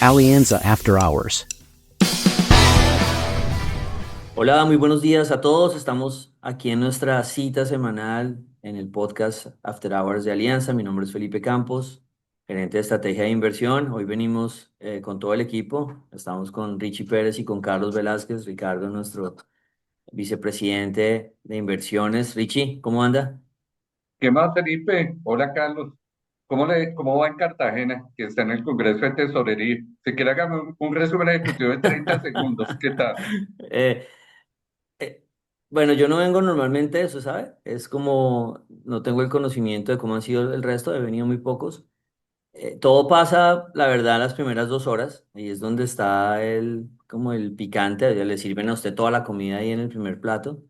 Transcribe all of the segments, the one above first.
Alianza After Hours. Hola, muy buenos días a todos. Estamos aquí en nuestra cita semanal en el podcast After Hours de Alianza. Mi nombre es Felipe Campos, gerente de estrategia de inversión. Hoy venimos con todo el equipo. Estamos con Richie Pérez y con Carlos Velázquez. Ricardo, nuestro vicepresidente de inversiones. Richie, ¿cómo anda? ¿Qué más, Felipe? Hola, Carlos. ¿Cómo va en Cartagena, que está en el Congreso de Tesorería? Si quiere, hágame un resumen ejecutivo de 30 segundos. ¿Qué tal? Eh, eh, bueno, yo no vengo normalmente de eso, ¿sabe? Es como no tengo el conocimiento de cómo han sido el resto, he venido muy pocos. Todo pasa, la verdad, las primeras 2 horas, y es donde está como el picante, ya le sirven a usted toda la comida ahí en el primer plato,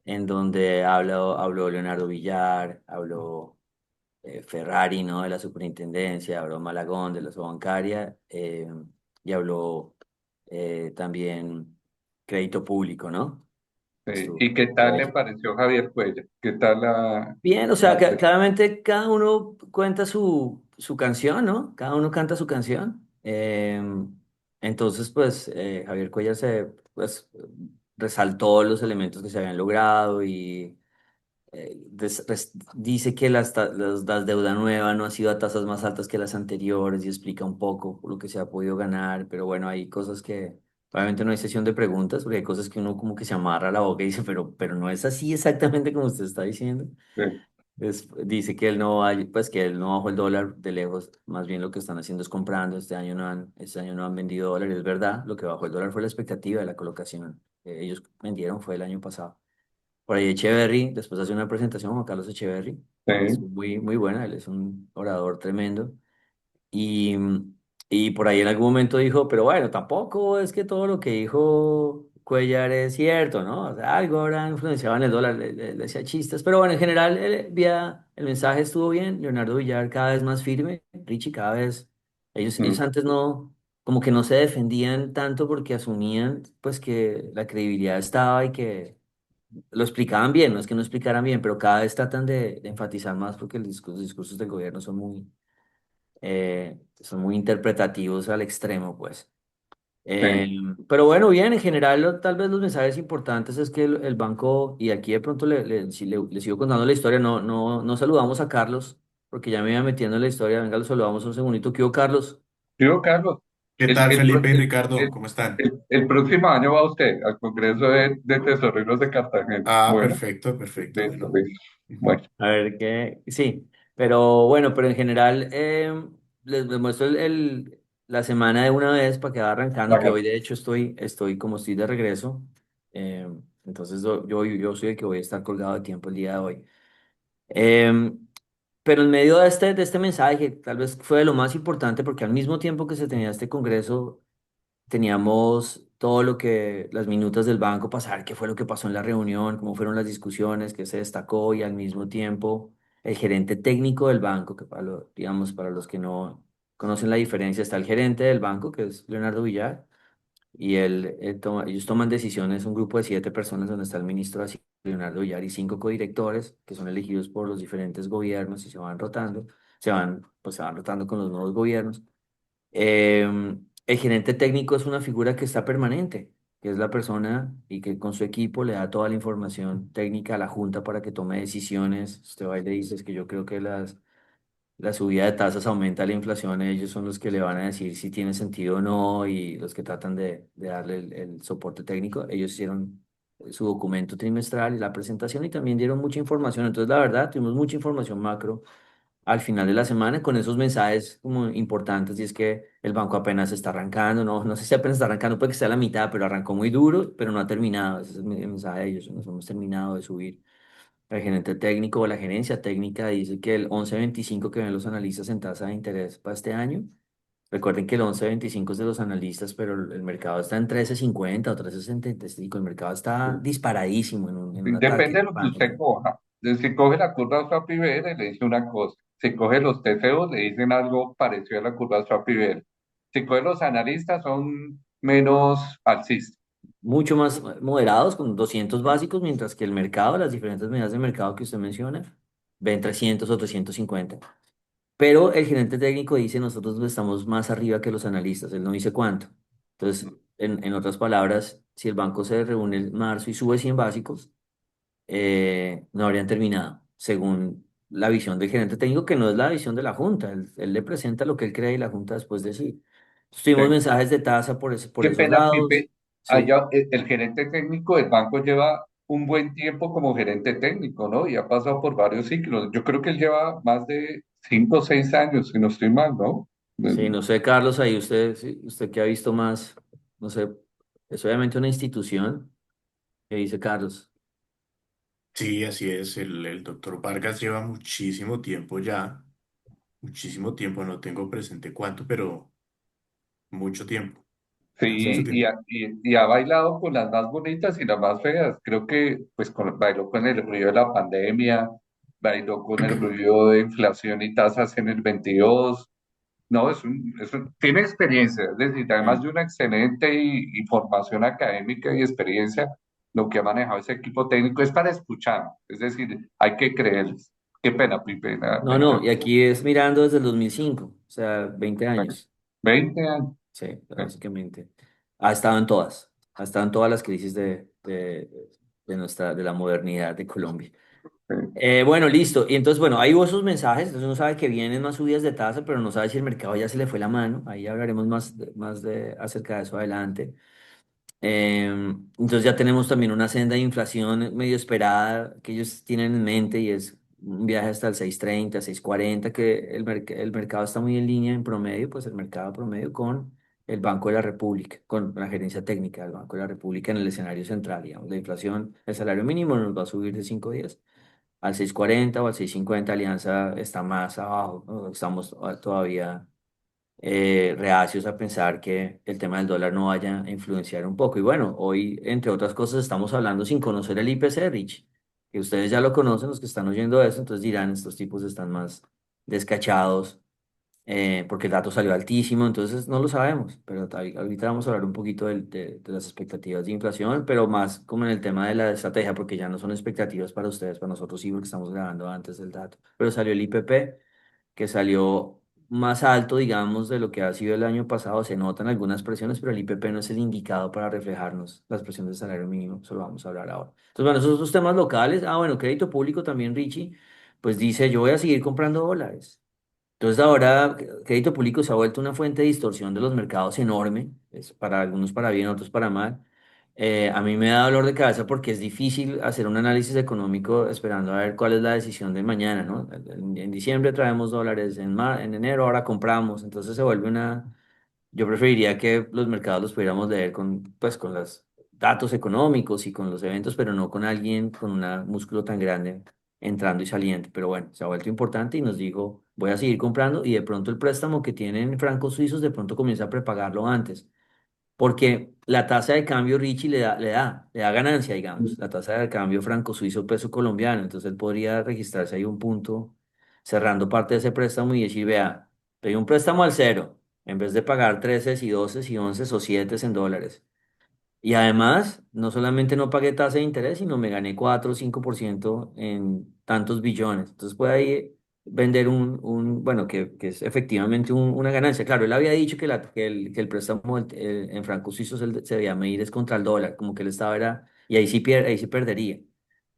en donde habló Leonardo Villar, habló Ferrari, ¿no? De la superintendencia, habló Malagón de la bancaria, y habló también crédito público, ¿no? ¿Y qué tal Estuvo le pareció Javier Cuellar? ¿Qué tal bien, o sea, la... claramente cada uno cuenta su canción, ¿no? Cada uno canta su canción. Entonces, pues, Javier Cuellar pues, resaltó los elementos que se habían logrado y dice que las deuda nueva no ha sido a tasas más altas que las anteriores y explica un poco lo que se ha podido ganar, pero bueno, hay cosas que, obviamente no hay sesión de preguntas, porque hay cosas que uno como que se amarra a la boca y dice, pero no es así exactamente como usted está diciendo. Dice que él no hay, pues que él no bajó el dólar de lejos, más bien lo que están haciendo es comprando, este año no han vendido dólares, es verdad, lo que bajó el dólar fue la expectativa de la colocación, ellos vendieron fue el año pasado. Por ahí Echeverry, después hace una presentación, Juan Carlos Echeverry, es Sí, muy, muy buena, él es un orador tremendo. Y, y por ahí en algún momento dijo, pero bueno, tampoco es que todo lo que dijo Cuellar es cierto, ¿no? O sea, algo habrá influenciado en el dólar, le decía chistes, pero bueno, en general el mensaje estuvo bien, Leonardo Villar cada vez más firme, Richie cada vez, ellos mm, antes no, como que no se defendían tanto porque asumían pues que la credibilidad estaba y que lo explicaban bien, no es que no explicaran bien, pero cada vez tratan de enfatizar más porque los discursos del gobierno son muy interpretativos al extremo, pues. Eh, sí. pero bueno, bien, en general, tal vez los mensajes importantes es que el banco, y aquí de pronto si le sigo contando la historia, no saludamos a Carlos, porque ya me iba metiendo en la historia, venga, lo saludamos un segundito. ¿Qué hubo, Carlos? Digo, Carlos, ¿Qué el, tal, el, pro- Felipe y el, Ricardo? el- ¿Cómo están? el próximo año va usted al Congreso de Tesoreros de Cartagena. Ah, Bueno, perfecto, perfecto. listo, Bueno. listo. Ujú. Bueno, A ver qué, sí, pero bueno, pero en general les muestro la semana de una vez para que vaya arrancando, que hágale. hoy de hecho como estoy de regreso, eh, entonces yo soy el que voy a estar colgado de tiempo el día de hoy. Eh, pero en medio de este mensaje, que tal vez fue de lo más importante, porque al mismo tiempo que se tenía este congreso, teníamos todo las minutas del banco, pasar qué fue lo que pasó en la reunión, cómo fueron las discusiones, qué se destacó y al mismo tiempo el gerente técnico del banco, que digamos, para los que no conocen la diferencia, está el gerente del banco, que es Leonardo Villar, y ellos toman decisiones, un grupo de 7 personas donde está el ministro así, Leonardo Villar y 5 codirectores que son elegidos por los diferentes gobiernos y se van rotando, pues se van rotando con los nuevos gobiernos. El gerente técnico es una figura que está permanente, que es la persona y que con su equipo le da toda la información técnica a la junta para que tome decisiones. Usted va y le dice "Es que yo creo que la subida de tasas aumenta la inflación, ellos son los que le van a decir si tiene sentido o no y los que tratan de darle el soporte técnico. Ellos hicieron su documento trimestral y la presentación y también dieron mucha información. Entonces, la verdad, tuvimos mucha información macro al final de la semana con esos mensajes como importantes y es que el banco apenas está arrancando, no sé si apenas está arrancando porque está a la mitad, pero arrancó muy duro, pero no ha terminado, ese es el mensaje de ellos, nos hemos terminado de subir. El gerente técnico o la gerencia técnica dice que el 11.25 que ven los analistas en tasa de interés para este año, recuerden que el 11.25 es de los analistas, pero el mercado está en 13.50 o 13.65, el mercado está disparadísimo en un ataque Depende de de lo que usted pánico. coja. Si coge la curva swap y le dice una cosa. Si coge los TCO, le dicen algo parecido a la curva swap y Si coge los analistas, son menos alcistas. Mucho más moderados, con 200 básicos, mientras que el mercado, las diferentes medidas de mercado que usted menciona, ven 300 o 350. pero el gerente técnico dice nosotros estamos más arriba que los analistas, él no dice cuánto. Entonces, en otras palabras, si el banco se reúne en marzo y sube 100 básicos, no habrían terminado, según la visión del gerente técnico, que no es la visión de la Junta. Él le presenta lo que él cree y la Junta después decide. Tuvimos Sí. mensajes de tasa por Qué esos pena, lados. Pipe. Sí, Allá, el gerente técnico del banco lleva un buen tiempo como gerente técnico, ¿no? Y ha pasado por varios ciclos. Yo creo que él lleva más de 5 o 6 años, si no estoy mal, ¿no? sí, no sé, Carlos, ahí usted, sí, usted que ha visto más, no sé, es obviamente una institución, que dice Carlos. Sí, así es. El doctor Vargas lleva muchísimo tiempo, no tengo presente cuánto, pero mucho tiempo, mucho Sí, Sí, y tiempo. y ha bailado con las más bonitas y las más feas. Creo que pues bailó con el ruido de la pandemia, bailó con el ruido de inflación y tasas en el 22. No, tiene experiencia, es decir, además de mm. una excelente y formación académica y experiencia, lo que ha manejado ese equipo técnico es para escuchar, es decir, hay que creerles. Qué pena, Pipe, No, la no, y interrupción. aquí es mirando desde el 2005, o sea, 20 años. 20 años. Sí, Sí, básicamente. Ha estado en todas las crisis de la modernidad de Colombia. sí. Bueno, listo. Y entonces, bueno, ahí hubo esos mensajes, entonces uno sabe que vienen más subidas de tasa, pero no sabe si el mercado ya se le fue la mano. Ahí hablaremos acerca de eso adelante. Entonces ya tenemos también una senda de inflación medio esperada que ellos tienen en mente y es un viaje hasta el 6.30, 6.40, que el mercado está muy en línea en promedio, pues el mercado promedio con el Banco de la República, con la gerencia técnica del Banco de la República en el escenario central, digamos, la inflación, el salario mínimo nos va a subir de 5 días al 6.40 o al 6.50. Alianza está más abajo, ¿no? Estamos todavía reacios a pensar que el tema del dólar no vaya a influenciar un poco. Y bueno, hoy, entre otras cosas, estamos hablando sin conocer el IPC, Rich, que ustedes ya lo conocen, los que están oyendo eso, entonces dirán, estos tipos están más descachados, porque el dato salió altísimo, entonces no lo sabemos, pero ahorita vamos a hablar un poquito de las expectativas de inflación, pero más como en el tema de la estrategia, porque ya no son expectativas para ustedes, para nosotros sí, porque estamos grabando antes del dato, pero salió el IPP que salió más alto, digamos, de lo que ha sido el año pasado. Se notan algunas presiones, pero el IPP no es el indicado para reflejarnos las presiones de salario mínimo. Eso lo vamos a hablar ahora. Entonces, bueno, esos dos temas locales. Ah, bueno, crédito público también, Richie, pues dice, yo voy a seguir comprando dólares. Entonces ahora crédito público se ha vuelto una fuente de distorsión de los mercados enorme, es para algunos para bien, otros para mal. A mí me da dolor de cabeza porque es difícil hacer un análisis económico esperando a ver cuál es la decisión de mañana, ¿no? En diciembre traemos dólares, en enero ahora compramos, entonces se vuelve una. Yo preferiría que los mercados los pudiéramos leer pues, con los datos económicos y con los eventos, pero no con alguien con un músculo tan grande entrando y saliendo. Pero bueno, se ha vuelto importante y nos dijo, voy a seguir comprando y de pronto el préstamo que tienen francos suizos de pronto comienza a prepagarlo antes. Porque la tasa de cambio Richie le da ganancia, digamos, la tasa de cambio franco-suizo peso colombiano. Entonces él podría registrarse ahí un punto cerrando parte de ese préstamo y decir, vea, pedí un préstamo al cero, en vez de pagar 13 y 12 y 11 o 7 en dólares. Y además, no solamente no pagué tasa de interés, sino me gané 4 o 5% en tantos billones. Entonces puede ahí vender bueno, que es efectivamente una ganancia. Claro, él había dicho que el préstamo en francos suizos se debía medir es contra el dólar, como que él estaba y ahí sí perdería.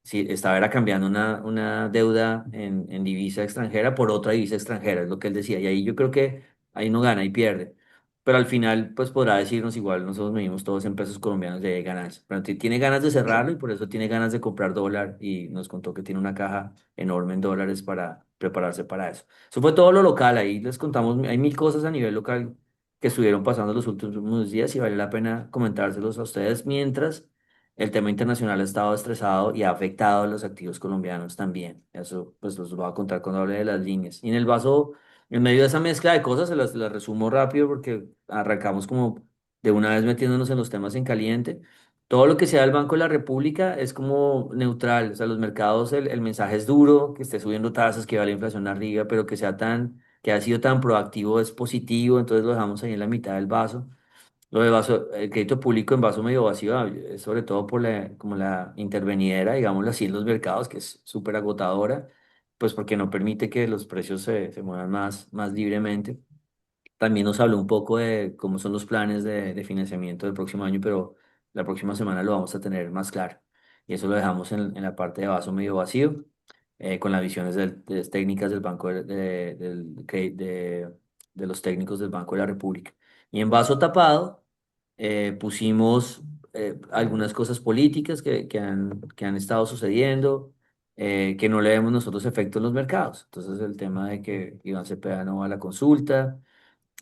Sí, estaba era cambiando una deuda en divisa extranjera por otra divisa extranjera, es lo que él decía. Y ahí yo creo que ahí no gana y pierde. Pero al final, pues podrá decirnos igual, nosotros medimos todos en pesos colombianos de ganancia. Pero tiene ganas de cerrarlo y por eso tiene ganas de comprar dólar y nos contó que tiene una caja enorme en dólares para prepararse para eso. Eso fue todo lo local, ahí les contamos, hay mil cosas a nivel local que estuvieron pasando los últimos días y vale la pena comentárselos a ustedes mientras el tema internacional ha estado estresado y ha afectado a los activos colombianos también. Eso pues los voy a contar cuando hable de las líneas. Y en medio de esa mezcla de cosas, se las resumo rápido porque arrancamos como de una vez metiéndonos en los temas en caliente. Todo lo que sea del Banco de la República es como neutral, o sea, los mercados, el mensaje es duro, que esté subiendo tasas, que va la inflación arriba, pero que ha sido tan proactivo es positivo, entonces lo dejamos ahí en la mitad del vaso. Lo de vaso, el crédito público en vaso medio vacío, sobre todo como la intervenidera, digámoslo así, en los mercados, que es súper agotadora. pues porque no permite que los precios se muevan más libremente. También nos habló un poco de cómo son los planes de financiamiento del próximo año, pero la próxima semana lo vamos a tener más claro. Y eso lo dejamos en la parte de vaso medio vacío, con las visiones técnicas del Banco de los técnicos del Banco de la República. Y en vaso tapado pusimos algunas cosas políticas que han estado sucediendo, que no le vemos nosotros efecto en los mercados. Entonces el tema de que Iván Cepeda no va a la consulta,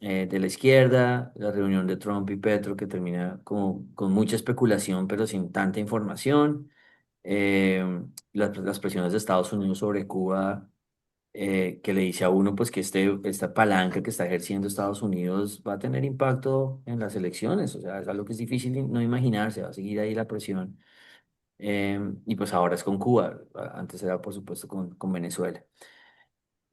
de la izquierda, la reunión de Trump y Petro que termina como con mucha especulación pero sin tanta información, eh, las presiones de Estados Unidos sobre Cuba, que le dice a uno pues que esta palanca que está ejerciendo Estados Unidos va a tener impacto en las elecciones, o sea, es algo que es difícil no imaginarse, va a seguir ahí la presión. Y pues ahora es con Cuba, antes era por supuesto con Venezuela.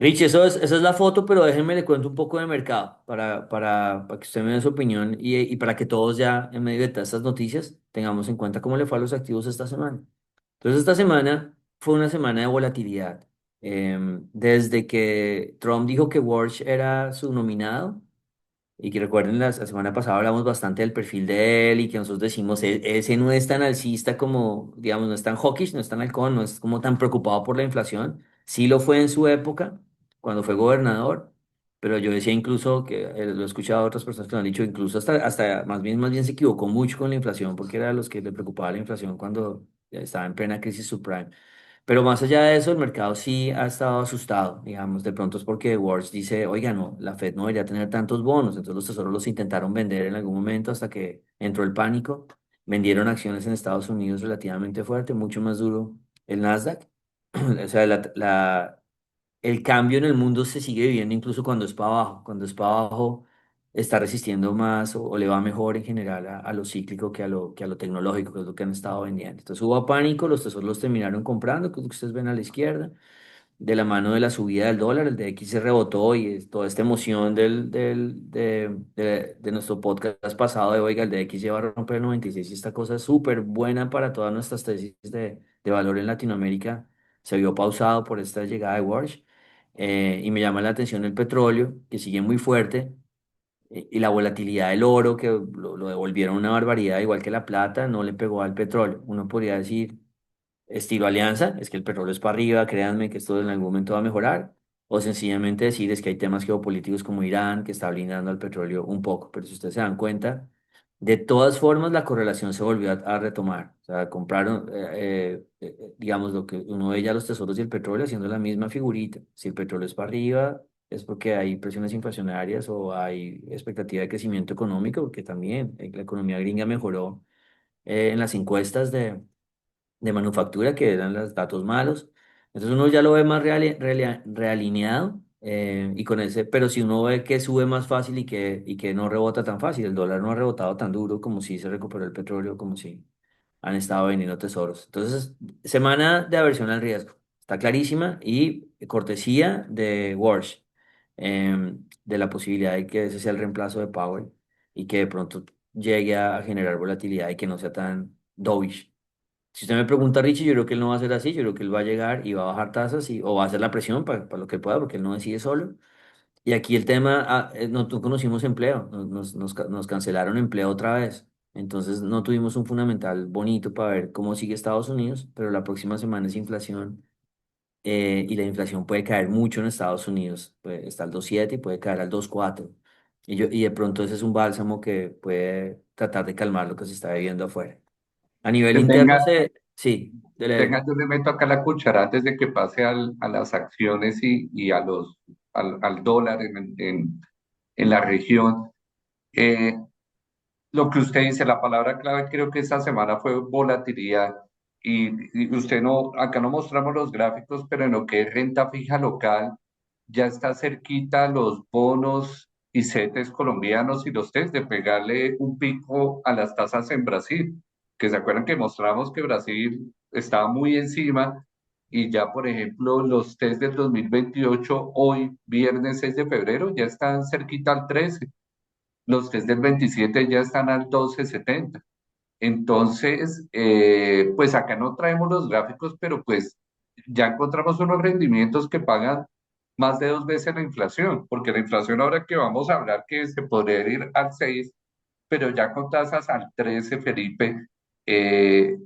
Rich, esa es la foto, pero déjenme le cuento un poco de mercado para que usted me dé su opinión y para que todos ya en medio de todas estas noticias tengamos en cuenta cómo le fue a los activos esta semana. Entonces, esta semana fue una semana de volatilidad. Desde que Trump dijo que Walsh era su nominado, y que recuerden, la semana pasada hablamos bastante del perfil de él y que nosotros decimos, ese no es tan alcista como, digamos, no es tan hawkish, no es tan halcón, no es como tan preocupado por la inflación. Sí lo fue en su época, cuando fue gobernador, pero yo decía incluso que lo he escuchado a otras personas que lo han dicho, incluso hasta más bien se equivocó mucho con la inflación, porque era de los que le preocupaba la inflación cuando estaba en plena crisis subprime. Pero más allá de eso, el mercado sí ha estado asustado, digamos, de pronto es porque Wars dice, oiga, no, la Fed no debería tener tantos bonos, entonces los tesoros los intentaron vender en algún momento hasta que entró el pánico, vendieron acciones en Estados Unidos relativamente fuerte, mucho más duro el Nasdaq, o sea, el cambio en el mundo se sigue viviendo incluso cuando es para abajo. Cuando es para abajo está resistiendo más o le va mejor en general a lo cíclico que a lo tecnológico, que es lo que han estado vendiendo. Entonces hubo pánico, los tesoros los terminaron comprando, que es lo que ustedes ven a la izquierda, de la mano de la subida del dólar, el DX se rebotó y toda esta emoción de nuestro podcast pasado de, oiga, el DX lleva a romper el 96 y esta cosa es súper buena para todas nuestras tesis de valor en Latinoamérica, se vio pausado por esta llegada de Warsh. Y me llama la atención el petróleo, que sigue muy fuerte, y la volatilidad del oro, que lo devolvieron una barbaridad, igual que la plata, no le pegó al petróleo. Uno podría decir estilo alianza, es que el petróleo es para arriba, créanme que esto en algún momento va a mejorar, o sencillamente decir es que hay temas geopolíticos como Irán que está blindando al petróleo un poco, pero si ustedes se dan cuenta, de todas formas la correlación se volvió a retomar, o sea, compraron, digamos, lo que uno ve ya los tesoros y el petróleo haciendo la misma figurita, si el petróleo es para arriba es porque hay presiones inflacionarias o hay expectativa de crecimiento económico, porque también la economía gringa mejoró en las encuestas de manufactura, que eran los datos malos. Entonces uno ya lo ve más realineado, y con ese, pero si uno ve que sube más fácil y que no rebota tan fácil, el dólar no ha rebotado tan duro como si se recuperó el petróleo, como si han estado vendiendo tesoros. Entonces, semana de aversión al riesgo, está clarísima y cortesía de Walsh, de la posibilidad de que ese sea el reemplazo de Powell y que de pronto llegue a generar volatilidad y que no sea tan dovish. Si usted me pregunta a Richie, yo creo que él no va a ser así, yo creo que él va a llegar y va a bajar tasas o va a hacer la presión para lo que pueda, porque él no decide solo. Y aquí el tema, no conocimos empleo, nos cancelaron empleo otra vez. Entonces no tuvimos un fundamental bonito para ver cómo sigue Estados Unidos, pero la próxima semana es inflación, y la inflación puede caer mucho en Estados Unidos, está al 2,7 y puede caer al 2,4. Y de pronto ese es un bálsamo que puede tratar de calmar lo que se está viviendo afuera. A nivel interno, Venga, sí, venga, yo le meto acá la cuchara antes de que pase a las acciones y al dólar en la región. Eh, lo que usted dice, la palabra clave creo que esta semana fue volatilidad. Y usted no, acá no mostramos los gráficos, pero en lo que es renta fija local, ya está cerquita los bonos y CETES colombianos y los TES de pegarle un pico a las tasas en Brasil, que se acuerdan que mostramos que Brasil estaba muy encima y ya, por ejemplo, los TES del 2028 hoy, viernes 6 de febrero, ya están cerquita al 13. Los test del 27 ya están al 12,70. Entonces, pues acá no traemos los gráficos, pero pues ya encontramos unos rendimientos que pagan más de 2 veces la inflación, porque la inflación ahora que vamos a hablar que se podría ir al 6, pero ya con tasas al 13, Felipe, eh,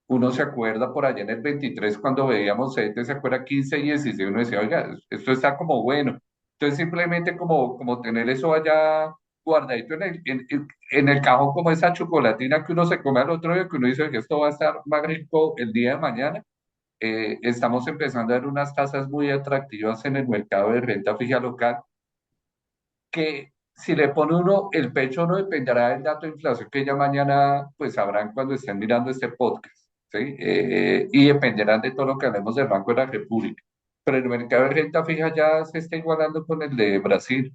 uno se acuerda por allá en el 23 cuando veíamos CETES, se acuerda 15 y 16, uno decía, oiga, esto está como bueno. Entonces simplemente como tener eso allá guardadito en el cajón como esa chocolatina que uno se come al otro día, que uno dice que esto va a estar más rico el día de mañana. Estamos empezando a ver unas tasas muy atractivas en el mercado de renta fija local que si le pone uno el pecho no dependerá del dato de inflación que ya mañana pues sabrán cuando estén mirando este podcast, ¿sí? Y dependerán de todo lo que hablemos del Banco de la República. Pero el mercado de renta fija ya se está igualando con el de Brasil,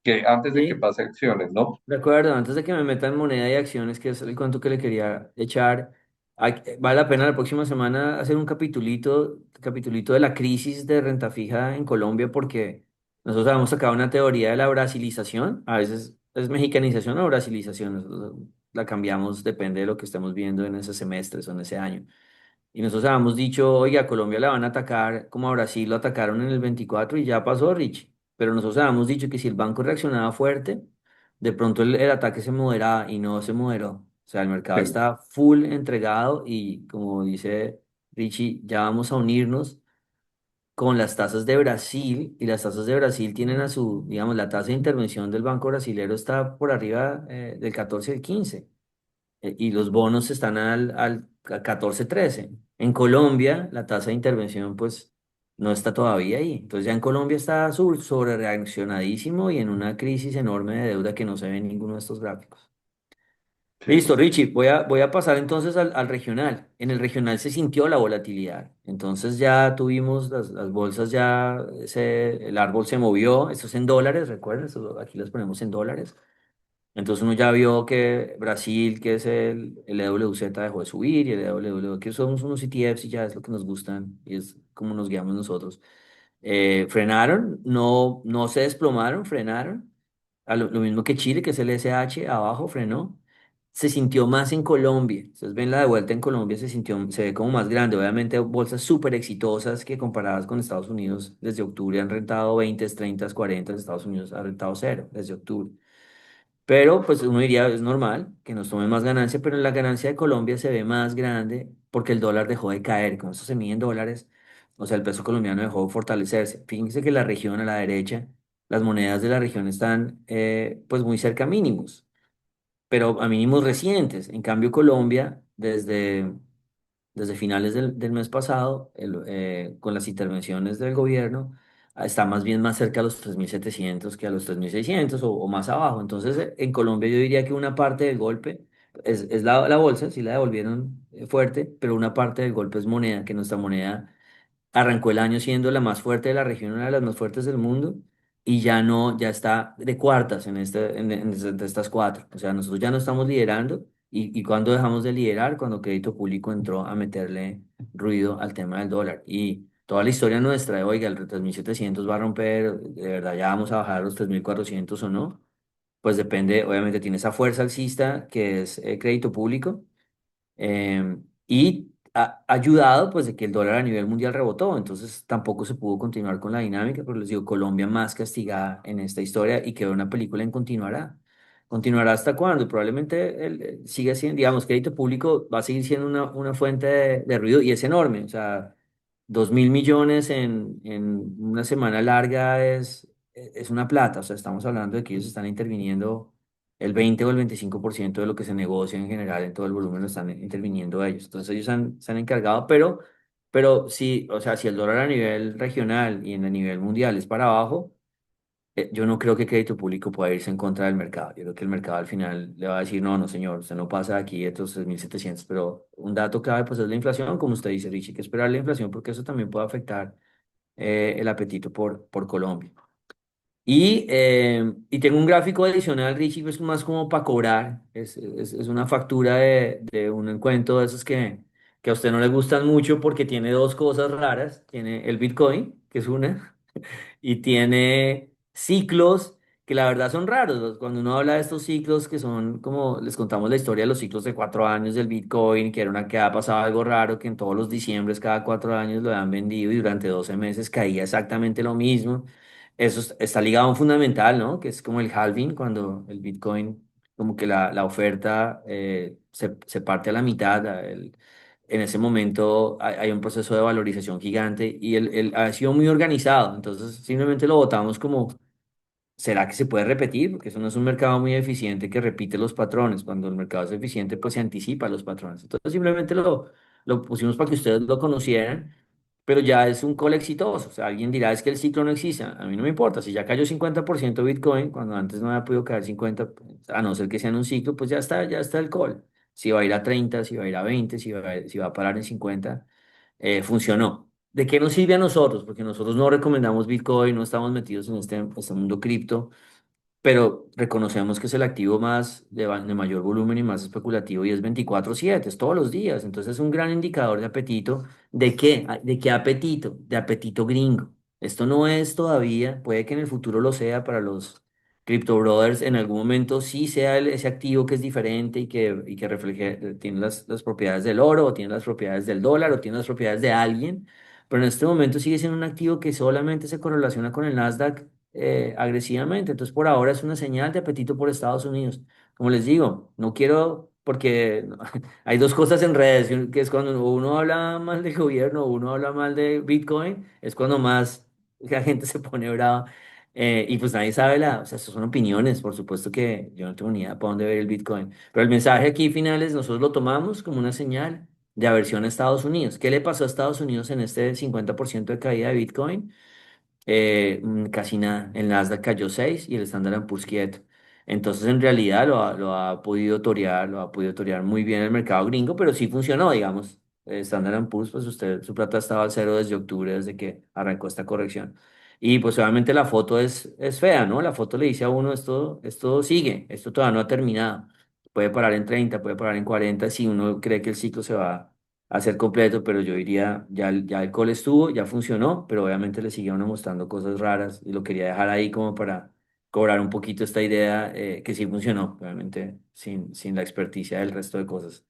que antes de que Sí, pase acciones, ¿no? de acuerdo, antes de que me metan moneda y acciones, que es el cuento que le quería echar, vale la pena la próxima semana hacer un capitulito de la crisis de renta fija en Colombia, porque nosotros habíamos sacado una teoría de la brasilización, a veces es mexicanización o brasilización, nosotros la cambiamos, depende de lo que estemos viendo en ese semestre o en ese año. Y nosotros habíamos dicho, oiga, a Colombia la van a atacar como a Brasil lo atacaron en el 24 y ya pasó, Rich. Pero nosotros habíamos dicho que si el banco reaccionaba fuerte, de pronto el ataque se moderaba y no se moderó. O sea, el mercado Sí, está full entregado y como dice Richie, ya vamos a unirnos con las tasas de Brasil y las tasas de Brasil tienen a su, digamos, la tasa de intervención del banco brasilero está por arriba del 14 al 15 y los bonos están al 14-13. En Colombia, la tasa de intervención, pues, no está todavía ahí. Entonces, ya en Colombia está sobre reaccionadísimo y en una crisis enorme de deuda que no se ve en ninguno de estos gráficos. sí, Listo, Richie, voy a pasar entonces al regional. En el regional se sintió la volatilidad. Entonces ya tuvimos las bolsas, el árbol se movió. Esto es en dólares, recuerden, aquí las ponemos en dólares. Entonces uno ya vio que Brasil, que es el EWZ, dejó de subir y el EWZ, que somos unos ETFs y ya es lo que nos gustan y es como nos guiamos nosotros. Frenaron, no se desplomaron, frenaron. Lo mismo que Chile, que es el SH, abajo frenó. Se sintió más en Colombia. Ustedes ven la de vuelta en Colombia, se ve como más grande. Obviamente, bolsas súper exitosas que comparadas con Estados Unidos desde octubre han rentado 20, 30, 40. Estados Unidos ha rentado cero desde octubre. Pero pues uno diría, es normal que nos tome más ganancia, pero la ganancia de Colombia se ve más grande porque el dólar dejó de caer. Con eso se mide en dólares, o sea, el peso colombiano dejó de fortalecerse. Fíjense que la región a la derecha, las monedas de la región están pues muy cerca a mínimos, pero a mínimos recientes. En cambio, Colombia, desde finales del mes pasado, con las intervenciones del gobierno, está más bien más cerca a los 3.700 que a los 3.600 o más abajo. Entonces, en Colombia yo diría que una parte del golpe es la bolsa, sí la devolvieron fuerte, pero una parte del golpe es moneda, que nuestra moneda arrancó el año siendo la más fuerte de la región, una de las más fuertes del mundo, y ya no, ya está de cuartas de estas cuatro. O sea, nosotros ya no estamos liderando, y cuando dejamos de liderar, cuando Crédito Público entró a meterle ruido al tema del dólar. Y toda la historia nuestra de, oiga, el 3.700 va a romper, de verdad ya vamos a bajar a los 3.400 o no, pues depende, obviamente tiene esa fuerza alcista que es Crédito Público y ha ayudado pues de que el dólar a nivel mundial rebotó, entonces tampoco se pudo continuar con la dinámica, pero les digo, Colombia más castigada en esta historia y quedó una película en continuará. ¿Continuará hasta cuándo? Probablemente siga siendo, digamos, crédito público va a seguir siendo una fuente de ruido y es enorme, o sea, 2.000 millones en una semana larga es una plata, o sea, estamos hablando de que ellos están interviniendo el 20 o el 25% de lo que se negocia en general en todo el volumen lo están interviniendo ellos. Entonces ellos se han encargado, pero sí, o sea, si el dólar a nivel regional y en a nivel mundial es para abajo, yo no creo que crédito público pueda irse en contra del mercado. Yo creo que el mercado al final le va a decir, no, no, señor, usted no pasa de aquí de estos 3.700. Pero un dato clave pues es la inflación, como usted dice, Richie, que esperar la inflación porque eso también puede afectar el apetito por Colombia. Y tengo un gráfico adicional, Richie, pues más como para cobrar. Es una factura de un encuentro de esos que a usted no le gustan mucho porque tiene dos cosas raras. Tiene el Bitcoin, que es una, y tiene ciclos que la verdad son raros. Cuando uno habla de estos ciclos que son como les contamos la historia de los ciclos de 4 años del Bitcoin, que era una que ha pasado algo raro, que en todos los diciembres cada 4 años lo han vendido y durante 12 meses caía exactamente lo mismo. Está ligado a un fundamental, ¿no? Que es como el halving, cuando el Bitcoin, como que la oferta se parte a la mitad. En ese momento hay un proceso de valorización gigante y él ha sido muy organizado. Entonces simplemente lo votamos como, ¿será que se puede repetir? Porque eso no es un mercado muy eficiente que repite los patrones. Cuando el mercado es eficiente, pues se anticipa a los patrones. Entonces simplemente lo pusimos para que ustedes lo conocieran, pero ya es un call exitoso. O sea, alguien dirá, es que el ciclo no existe. A mí no me importa. Si ya cayó 50% Bitcoin, cuando antes no había podido caer 50, pues, a no ser que sea en un ciclo, pues ya está el call. Si va a ir a 30, si va a ir a 20, si va a parar en 50, funcionó. ¿De qué nos sirve a nosotros? Porque nosotros no recomendamos Bitcoin, no estamos metidos en este mundo cripto, pero reconocemos que es el activo más de mayor volumen y más especulativo y es 24/7, es todos los días. Entonces es un gran indicador de apetito. ¿De qué? ¿De qué apetito? De apetito gringo. Esto no es todavía, puede que en el futuro lo sea para los crypto brothers, en algún momento sí sea ese activo que es diferente y que refleje, tiene las propiedades del oro, o tiene las propiedades del dólar, o tiene las propiedades de alguien, pero en este momento sigue siendo un activo que solamente se correlaciona con el Nasdaq agresivamente. Entonces, por ahora es una señal de apetito por Estados Unidos. Como les digo, no quiero, porque hay dos cosas en redes, que es cuando uno habla mal del gobierno, uno habla mal de Bitcoin, es cuando más la gente se pone brava. Y pues nadie sabe o sea, estas son opiniones, por supuesto que yo no tengo ni idea para dónde ver el Bitcoin. Pero el mensaje aquí final es, nosotros lo tomamos como una señal de aversión a Estados Unidos. ¿Qué le pasó a Estados Unidos en este 50% de caída de Bitcoin? Casi nada. El Nasdaq cayó 6 y el Standard Poor's quieto. Entonces, en realidad lo ha podido torear muy bien el mercado gringo, pero sí funcionó, digamos. Standard Poor's, pues su plata estaba al cero desde octubre, desde que arrancó esta corrección. Y pues obviamente la foto es fea, ¿no? La foto le dice a uno, esto sigue, esto todavía no ha terminado. Puede parar en 30, puede parar en 40 si uno cree que el ciclo se va a ser completo, pero yo diría, ya el call estuvo, ya funcionó, pero obviamente le sigue a uno mostrando cosas raras y lo quería dejar ahí como para cobrar un poquito esta idea que sí funcionó, obviamente sin la experticia del resto de cosas.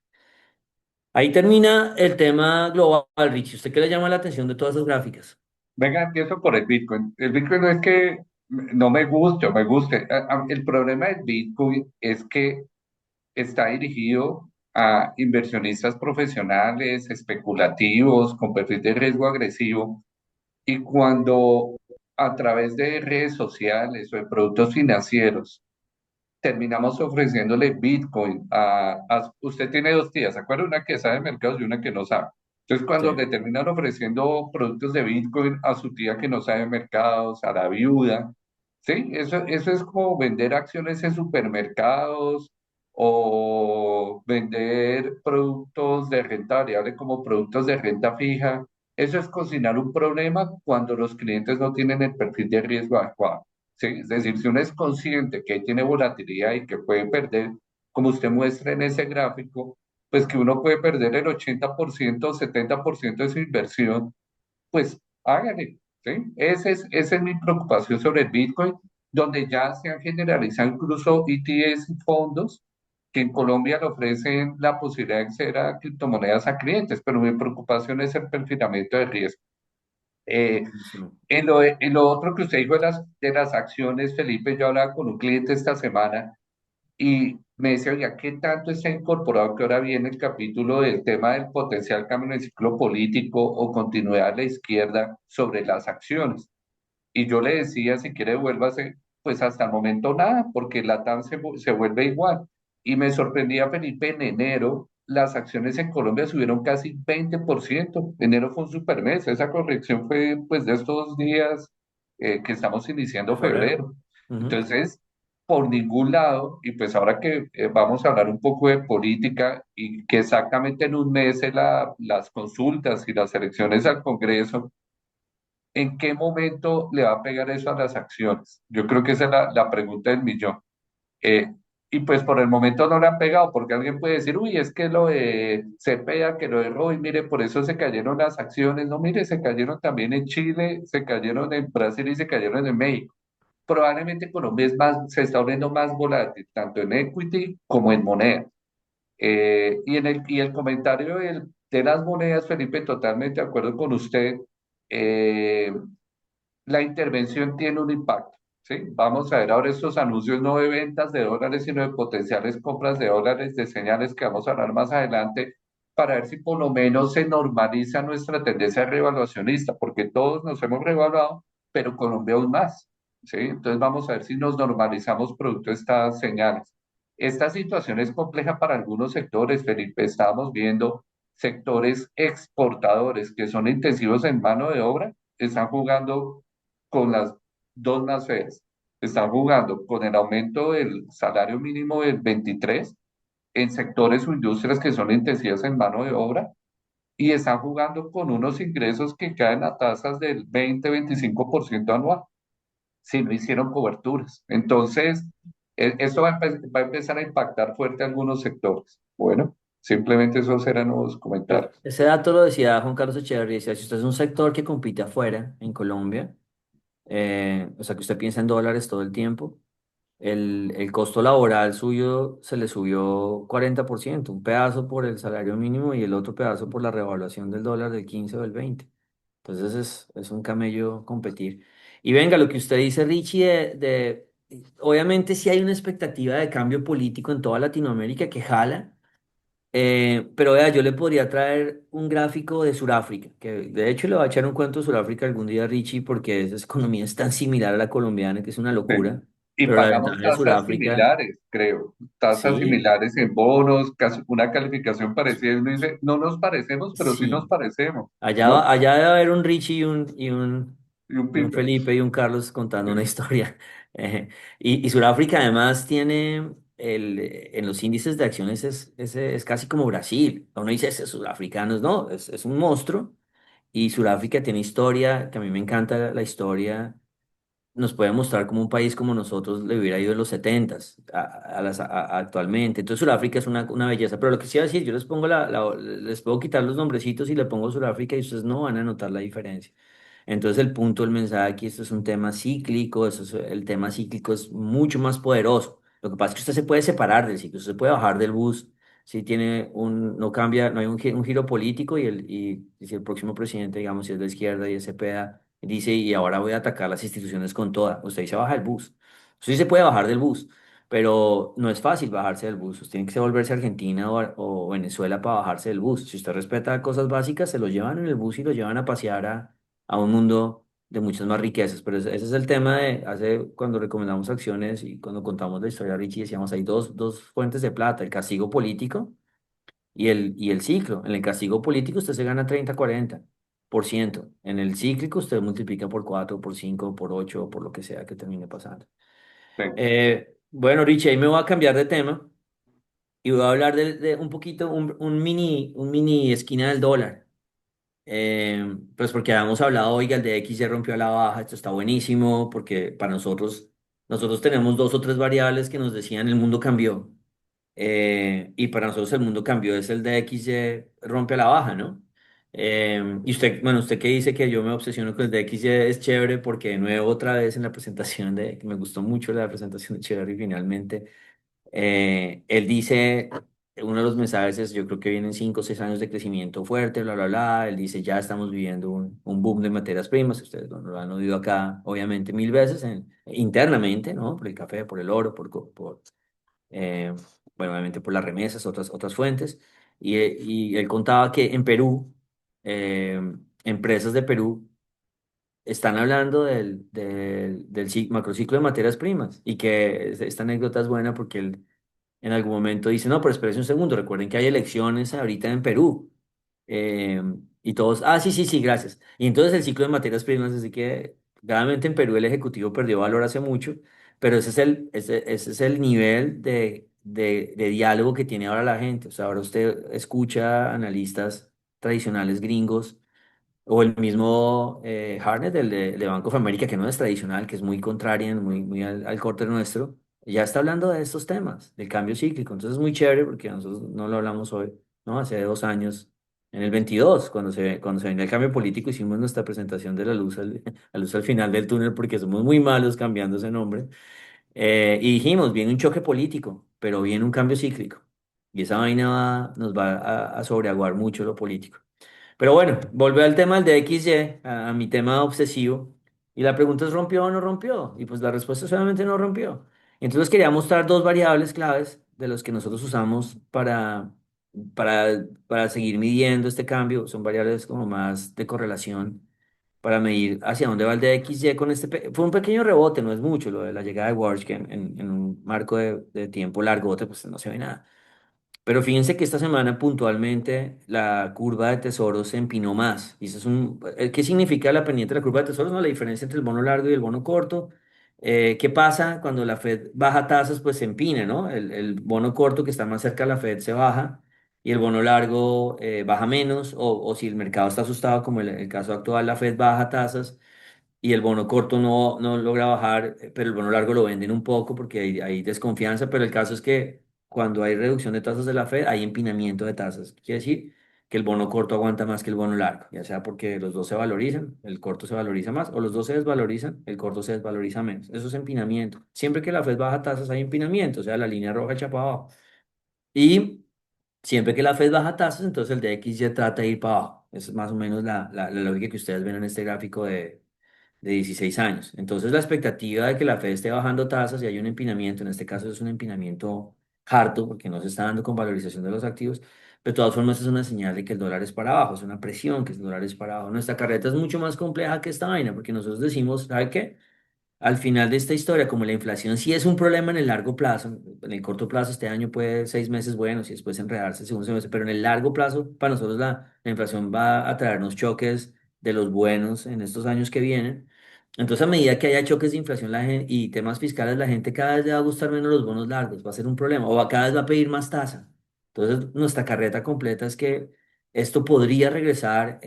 Ahí termina el tema global, Richie. ¿Usted qué le llama la atención de todas esas gráficas? Venga, empiezo por el Bitcoin. El Bitcoin no es que no me guste o me guste. El problema del Bitcoin es que está dirigido a inversionistas profesionales, especulativos, con perfil de riesgo agresivo. Y cuando a través de redes sociales o de productos financieros terminamos ofreciéndole Bitcoin usted tiene dos tías, ¿se acuerda? Una que sabe de mercados y una que no sabe. Entonces, cuando Sí. le terminan ofreciendo productos de Bitcoin a su tía que no sabe de mercados, a la viuda, ¿sí? Eso es como vender acciones en supermercados o vender productos de renta variable como productos de renta fija. Eso es cocinar un problema cuando los clientes no tienen el perfil de riesgo adecuado. ¿Sí? Es decir, si uno es consciente que ahí tiene volatilidad y que puede perder, como usted muestra en ese gráfico, pues que uno puede perder el 80% o 70% de su inversión, pues hágale, ¿sí? Esa es mi preocupación sobre el Bitcoin, donde ya se han generalizado incluso ETFs y fondos que en Colombia le ofrecen la posibilidad de acceder a criptomonedas a clientes, pero mi preocupación es el perfilamiento de riesgo. Eh, Buenísimo. en lo otro que usted dijo de las acciones, Felipe, yo hablaba con un cliente esta semana y me decía, oiga, ¿qué tanto está incorporado que ahora viene el capítulo del tema del potencial cambio en el ciclo político o continuidad de la izquierda sobre las acciones? Y yo le decía, si quiere, vuélvase, pues hasta el momento nada, porque la TAM se vuelve igual. Y me sorprendía, Felipe, en enero las acciones en Colombia subieron casi 20%. Enero fue un super mes. Esa corrección fue pues de estos días que estamos De iniciando febrero. febrero. Ujú. Entonces, por ningún lado, y pues ahora que vamos a hablar un poco de política y que exactamente en un mes las consultas y las elecciones al Congreso, ¿en qué momento le va a pegar eso a las acciones? Yo creo que esa es la pregunta del millón. Eh, y pues por el momento no le han pegado, porque alguien puede decir, uy, es que lo de Cepeda, que lo de Roy, mire, por eso se cayeron las acciones. No, mire, se cayeron también en Chile, se cayeron en Brasil y se cayeron en México. probablemente Colombia es más, se está volviendo más volátil, tanto en equity como en moneda. Y el comentario de las monedas, Felipe, totalmente de acuerdo con usted. eh, la intervención tiene un impacto, ¿sí? Vamos a ver ahora estos anuncios no de ventas de dólares, sino de potenciales compras de dólares, de señales que vamos a hablar más adelante, para ver si por lo menos se normaliza nuestra tendencia revaluacionista, porque todos nos hemos revaluado, pero Colombia aún más, ¿sí? Entonces vamos a ver si nos normalizamos producto de estas señales. Esta situación es compleja para algunos sectores, Felipe. Estábamos viendo sectores exportadores que son intensivos en mano de obra, están jugando con las dos más feas. Están jugando con el aumento del salario mínimo del 23 en sectores o industrias que son intensivas en mano de obra y están jugando con unos ingresos que caen a tasas del 20-25% anual si no hicieron coberturas. Entonces, esto va a empezar a impactar fuerte a algunos sectores. Bueno, simplemente esos eran los comentarios. Ese dato lo decía Juan Carlos Echeverría, decía, si usted es un sector que compite afuera, en Colombia, o sea que usted piensa en dólares todo el tiempo, el costo laboral suyo se le subió 40%, un pedazo por el salario mínimo y el otro pedazo por la revaluación del dólar del 15 o del 20. Entonces es un camello competir. Y venga, lo que usted dice, Richie, obviamente sí hay una expectativa de cambio político en toda Latinoamérica que jala, pero vea, yo le podría traer un gráfico de Sudáfrica, que de hecho le voy a echar un cuento de Sudáfrica algún día, Richie, porque esa economía es tan similar a la colombiana que es una Sí. locura. Y Pero la pagamos ventaja de tasas Sudáfrica, similares, creo, tasas sí, similares en bonos, casi una calificación parecida. Y uno dice, no nos parecemos, pero sí nos sí. parecemos, Allá, ¿no? allá debe haber un Richie Y un y un pipe. Felipe y un Carlos contando una Sí, historia. Y Sudáfrica además tiene, en los índices de acciones es casi como Brasil. Uno dice, ese sudafricanos, no, es un monstruo. Y Sudáfrica tiene historia, que a mí me encanta la historia, nos puede mostrar como un país como nosotros le hubiera ido en los setentas actualmente. Entonces Sudáfrica es una belleza. Pero lo que sí iba a decir, yo les pongo les puedo quitar los nombrecitos y le pongo Sudáfrica y ustedes no van a notar la diferencia. Entonces el punto del mensaje aquí, esto es un tema cíclico, el tema cíclico es mucho más poderoso. Lo que pasa es que usted se puede separar del ciclo, usted se puede bajar del bus si tiene no cambia, no hay un giro político y si el próximo presidente, digamos, si es de izquierda y es Cepeda, dice, y ahora voy a atacar las instituciones con toda. Usted se baja del bus. Usted sí se puede bajar del bus, pero no es fácil bajarse del bus. Usted tiene que volverse a Argentina o Venezuela para bajarse del bus. Si usted respeta cosas básicas, se lo llevan en el bus y lo llevan a pasear a un mundo de muchas más riquezas. Pero ese es el tema de hace cuando recomendamos acciones y cuando contamos la historia, Richie, decíamos, hay dos fuentes de plata, el castigo político y el ciclo. En el castigo político usted se gana 30-40%. En el cíclico usted multiplica por 4 por 5 por 8 por lo que sea que termine pasando. sí, Bueno, Richie, ahí me voy a cambiar de tema y voy a hablar de un poquito, un mini esquina del dólar. Pues porque habíamos hablado, oiga, el de X ya rompió a la baja, esto está buenísimo, porque para nosotros tenemos dos o tres variables que nos decían el mundo cambió. Y para nosotros el mundo cambió, es el de XY rompe a la baja, ¿no? Y usted, bueno, usted que dice que yo me obsesiono con el de XY es chévere porque de nuevo otra vez en la presentación que me gustó mucho la presentación de Cherry finalmente, él dice, uno de los mensajes es, yo creo que vienen 5 o 6 años de crecimiento fuerte, bla, bla, bla, él dice, ya estamos viviendo un boom de materias primas, ustedes lo han oído acá obviamente mil veces internamente, ¿no? Por el café, por el oro, eh, bueno, obviamente por las remesas, otras fuentes. Y él contaba que en Perú, eh, empresas de Perú están hablando del macrociclo de materias primas y que esta anécdota es buena porque él en algún momento dice, no, pero espérense un segundo, recuerden que hay elecciones ahorita en Perú. Eh, y todos, sí, sí, sí, gracias. Y entonces el ciclo de materias primas, así que claramente en Perú el Ejecutivo perdió valor hace mucho, pero ese es el nivel de diálogo que tiene ahora la gente. O sea, ahora usted escucha analistas tradicionales gringos o el mismo Harnett, de Bank of America, que no es tradicional, que es muy contrarian, muy al corte nuestro, ya está hablando de estos temas, del cambio cíclico. Entonces es muy chévere porque nosotros no lo hablamos hoy, ¿no? Hace 2 años En el 22, cuando se venía el cambio político, hicimos nuestra presentación de la luz al final del túnel porque somos muy malos cambiando ese nombre. Y dijimos, viene un choque político, pero viene un cambio cíclico. Y esa vaina nos va a sobreaguar mucho lo político. Pero bueno, volvió al tema del DXY, a mi tema obsesivo. Y la pregunta es, ¿rompió o no rompió? Y pues la respuesta es solamente no rompió. Entonces quería mostrar dos variables claves de los que nosotros usamos para seguir midiendo este cambio. Son variables como más de correlación para medir hacia dónde va el DXY con este... Fue un pequeño rebote, no es mucho, lo de la llegada de Warsh, que en un marco de tiempo largote, pues no se ve nada. Pero fíjense que esta semana puntualmente la curva de tesoros se empinó más. Y eso es ¿qué significa la pendiente de la curva de tesoros? No, la diferencia entre el bono largo y el bono corto. ¿Qué pasa cuando la Fed baja tasas? Pues se empina, ¿no? El bono corto que está más cerca de la Fed se baja y el bono largo baja menos. O si el mercado está asustado, como el caso actual, la Fed baja tasas y el bono corto no logra bajar, pero el bono largo lo venden un poco porque hay desconfianza, pero el caso es que cuando hay reducción de tasas de la Fed, hay empinamiento de tasas. Quiere decir que el bono corto aguanta más que el bono largo, ya sea porque los dos se valorizan, el corto se valoriza más, o los dos se desvalorizan, el corto se desvaloriza menos. Eso es empinamiento. Siempre que la Fed baja tasas hay empinamiento, o sea, la línea roja echa para abajo. Y siempre que la Fed baja tasas, entonces el DXY trata de ir para abajo. Esa es más o menos la lógica que ustedes ven en este gráfico de 16 años. Entonces, la expectativa de que la Fed esté bajando tasas y hay un empinamiento, en este caso es un empinamiento harto, porque no se está dando con valorización de los activos, pero de todas formas es una señal de que el dólar es para abajo, es una presión que el dólar es para abajo. Nuestra carreta es mucho más compleja que esta vaina, porque nosotros decimos, ¿sabe qué? Al final de esta historia, como la inflación sí es un problema en el largo plazo, en el corto plazo este año puede 6 meses buenos y después enredarse el segundo semestre, pero en el largo plazo para nosotros la inflación va a traernos choques de los buenos en estos años que vienen. Entonces a medida que haya choques de inflación y temas fiscales, la gente cada vez le va a gustar menos los bonos largos, va a ser un problema, cada vez va a pedir más tasa. Entonces nuestra carreta completa es que esto podría regresar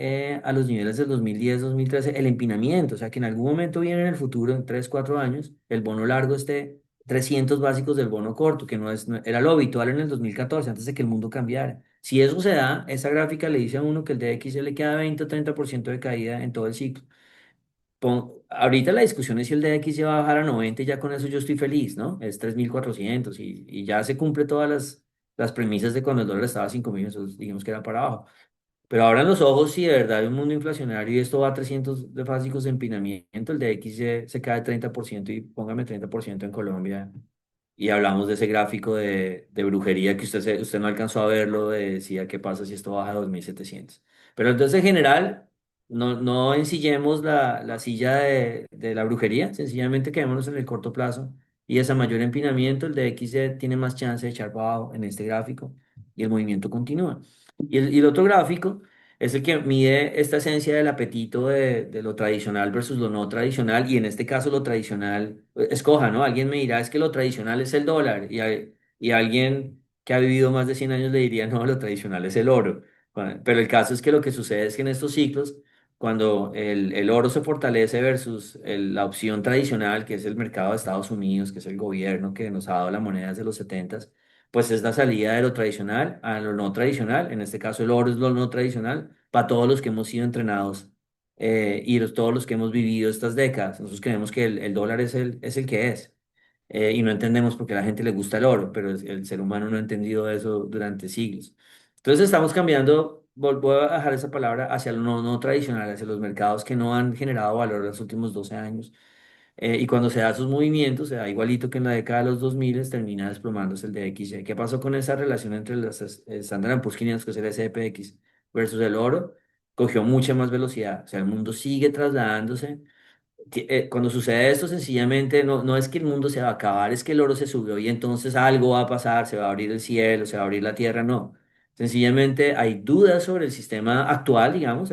a los niveles del 2010, 2013, el empinamiento, o sea que en algún momento viene en el futuro, en 3, 4 años, el bono largo esté 300 básicos del bono corto, que era lo habitual en el 2014, antes de que el mundo cambiara. Si eso se da, esa gráfica le dice a uno que el DX le queda 20 o 30% de caída en todo el ciclo. Ahorita la discusión es si el DX se va a bajar a 90 y ya con eso yo estoy feliz, ¿no? Es 3.400 y ya se cumple todas las premisas de cuando el dólar estaba a 5.000, entonces dijimos que era para abajo. Pero abran los ojos si de verdad hay un mundo inflacionario y esto va a 300 de básicos de empinamiento, el de X se cae 30% y póngame 30% en Colombia. Y hablamos de ese gráfico de brujería que usted no alcanzó a verlo, decía qué pasa si esto baja a 2.700. Pero entonces en general, no ensillemos la silla de la brujería, sencillamente quedémonos en el corto plazo. Y ese mayor empinamiento, el de X tiene más chance de echar para abajo en este gráfico y el movimiento continúa. Y el otro gráfico es el que mide esta esencia del apetito de lo tradicional versus lo no tradicional, y en este caso lo tradicional, escoja, ¿no? Alguien me dirá, es que lo tradicional es el dólar, y alguien que ha vivido más de 100 años le diría, no, lo tradicional es el oro. Pero el caso es que lo que sucede es que en estos ciclos, cuando el oro se fortalece versus la opción tradicional, que es el mercado de Estados Unidos, que es el gobierno que nos ha dado la moneda desde los 70, pues es la salida de lo tradicional a lo no tradicional. En este caso, el oro es lo no tradicional para todos los que hemos sido entrenados todos los que hemos vivido estas décadas. Nosotros creemos que el dólar es el que es. Y no entendemos por qué a la gente le gusta el oro, pero el ser humano no ha entendido eso durante siglos. Entonces estamos cambiando, voy a dejar esa palabra, hacia lo no tradicional, hacia los mercados que no han generado valor los últimos 12 años. Y cuando se da sus movimientos, se da igualito que en la década de los 2000, termina desplomándose el DXY. ¿Qué pasó con esa relación entre los Standard Poor's 500, que es el SPX, versus el oro? Cogió mucha más velocidad. O sea, el mundo sigue trasladándose cuando sucede esto, sencillamente no es que el mundo se va a acabar, es que el oro se subió y entonces algo va a pasar, se va a abrir el cielo, se va a abrir la tierra, no. Sencillamente hay dudas sobre el sistema actual, digamos,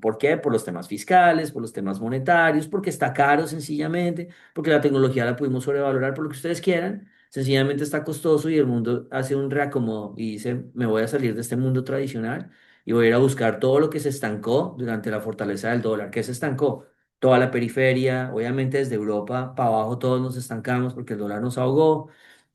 ¿por qué? Por los temas fiscales, por los temas monetarios, porque está caro sencillamente, porque la tecnología la pudimos sobrevalorar, por lo que ustedes quieran, sencillamente está costoso y el mundo hace un reacomodo y dice, me voy a salir de este mundo tradicional y voy a ir a buscar todo lo que se estancó durante la fortaleza del dólar. ¿Qué se estancó? Toda la periferia, obviamente desde Europa para abajo todos nos estancamos porque el dólar nos ahogó,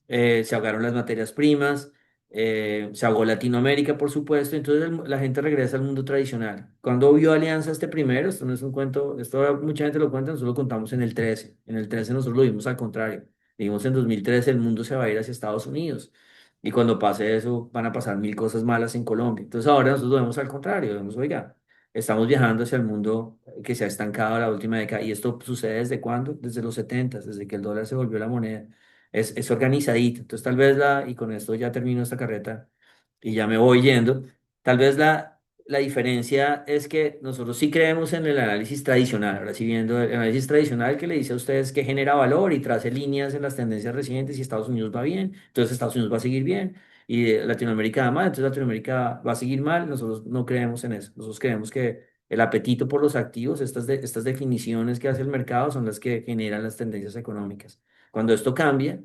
se ahogaron las materias primas, se ahogó Latinoamérica, por supuesto, entonces la gente regresa al mundo tradicional. Cuando vio Alianza este primero, esto no es un cuento, esto mucha gente lo cuenta, nosotros lo contamos en el 13. En el 13 nosotros lo vimos al contrario. Dijimos en 2013 el mundo se va a ir hacia Estados Unidos. Y cuando pase eso, van a pasar mil cosas malas en Colombia. Entonces ahora nosotros lo vemos al contrario, vemos, oiga, estamos viajando hacia el mundo que se ha estancado la última década. ¿Y esto sucede desde cuándo? Desde los 70, desde que el dólar se volvió la moneda. Es organizadito. Entonces tal vez y con esto ya termino esta carreta y ya me voy yendo, tal vez la diferencia es que nosotros sí creemos en el análisis tradicional, ahora sí viendo el análisis tradicional que le dice a ustedes que genera valor y trace líneas en las tendencias recientes y Estados Unidos va bien, entonces Estados Unidos va a seguir bien y Latinoamérica va mal, entonces Latinoamérica va a seguir mal, nosotros no creemos en eso, nosotros creemos que el apetito por los activos, estas definiciones que hace el mercado son las que generan las tendencias económicas. Cuando esto cambia,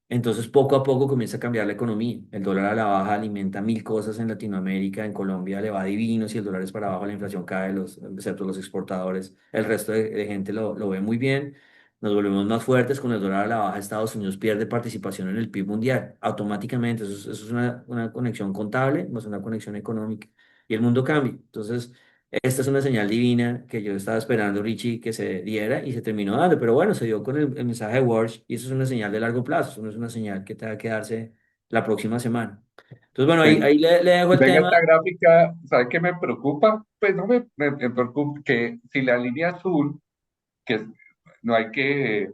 entonces, poco a poco comienza a cambiar la economía. El dólar a la baja alimenta mil cosas en Latinoamérica, en Colombia le va divino, si el dólar es para abajo, la inflación cae, excepto los exportadores, el resto de gente lo ve muy bien. Nos volvemos más fuertes con el dólar a la baja, Estados Unidos pierde participación en el PIB mundial, automáticamente. Eso es una conexión contable, más una conexión económica. Y el mundo cambia. Entonces, esta es una señal divina que yo estaba esperando, Richie, que se diera y se terminó dando. Pero bueno, se dio con el mensaje de Walsh y eso es una señal de largo plazo. Eso no es una señal que tenga que darse la próxima semana. Entonces, bueno, Sí. ahí le dejo el Venga, tema. esta gráfica, ¿sabe qué me preocupa? Pues no me preocupa que si la línea azul, que no hay que,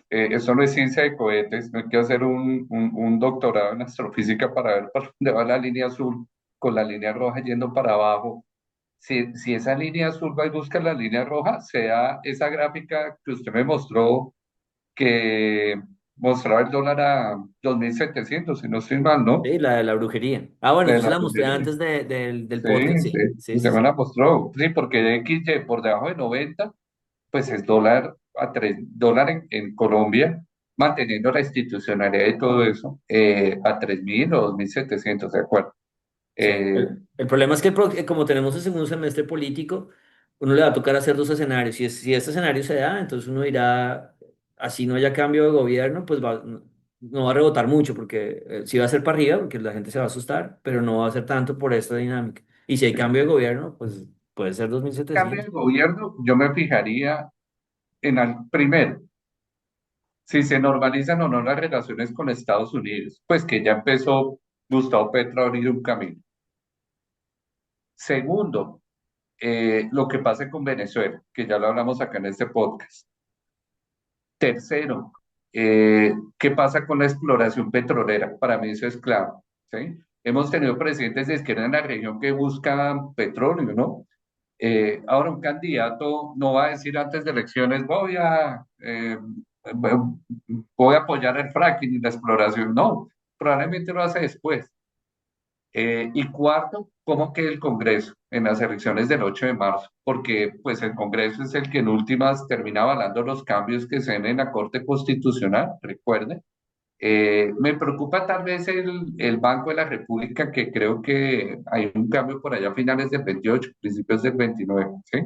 eso no es ciencia de cohetes, no hay que hacer un doctorado en astrofísica para ver por dónde va la línea azul con la línea roja yendo para abajo. Si esa línea azul va y busca la línea roja, sea esa gráfica que usted me mostró, que mostraba el dólar a 2.700 si no estoy mal, ¿no? Sí, la de la brujería. Ah, bueno, De yo se la la mostré brujería. antes del Sí, podcast. sí, Sí, sí, sí, usted me la sí. mostró. Sí, porque de XY por debajo de 90 pues es dólar a 3 dólares en Colombia, manteniendo la institucionalidad y todo eso, a 3.000 o 2.700 de acuerdo. Sí. Eh, El problema es que como tenemos el segundo semestre político, uno le va a tocar hacer dos escenarios. Si este escenario se da, entonces uno irá, así no haya cambio de gobierno, pues no va a rebotar mucho, porque sí va a ser para arriba, porque la gente se va a asustar, pero no va a ser tanto por esta dinámica. Y si hay cambio de gobierno, pues puede ser dos mil cambio de setecientos gobierno, yo me fijaría primero, si se normalizan o no las relaciones con Estados Unidos, pues que ya empezó Gustavo Petro a abrir un camino. Segundo, lo que pase con Venezuela, que ya lo hablamos acá en este podcast. Tercero, ¿qué pasa con la exploración petrolera? Para mí eso es clave, ¿sí? Hemos tenido presidentes de izquierda en la región que buscan petróleo, ¿no? Ahora un candidato no va a decir antes de elecciones voy a apoyar el fracking y la exploración, no, probablemente lo hace después. Y cuarto, ¿cómo queda el Congreso en las elecciones del 8 de marzo? Porque pues el Congreso es el que en últimas termina avalando los cambios que se den en la Corte Constitucional, recuerde. Me preocupa tal vez el Banco de la República, que creo que hay un cambio por allá a finales del 28, principios del 29, ¿sí?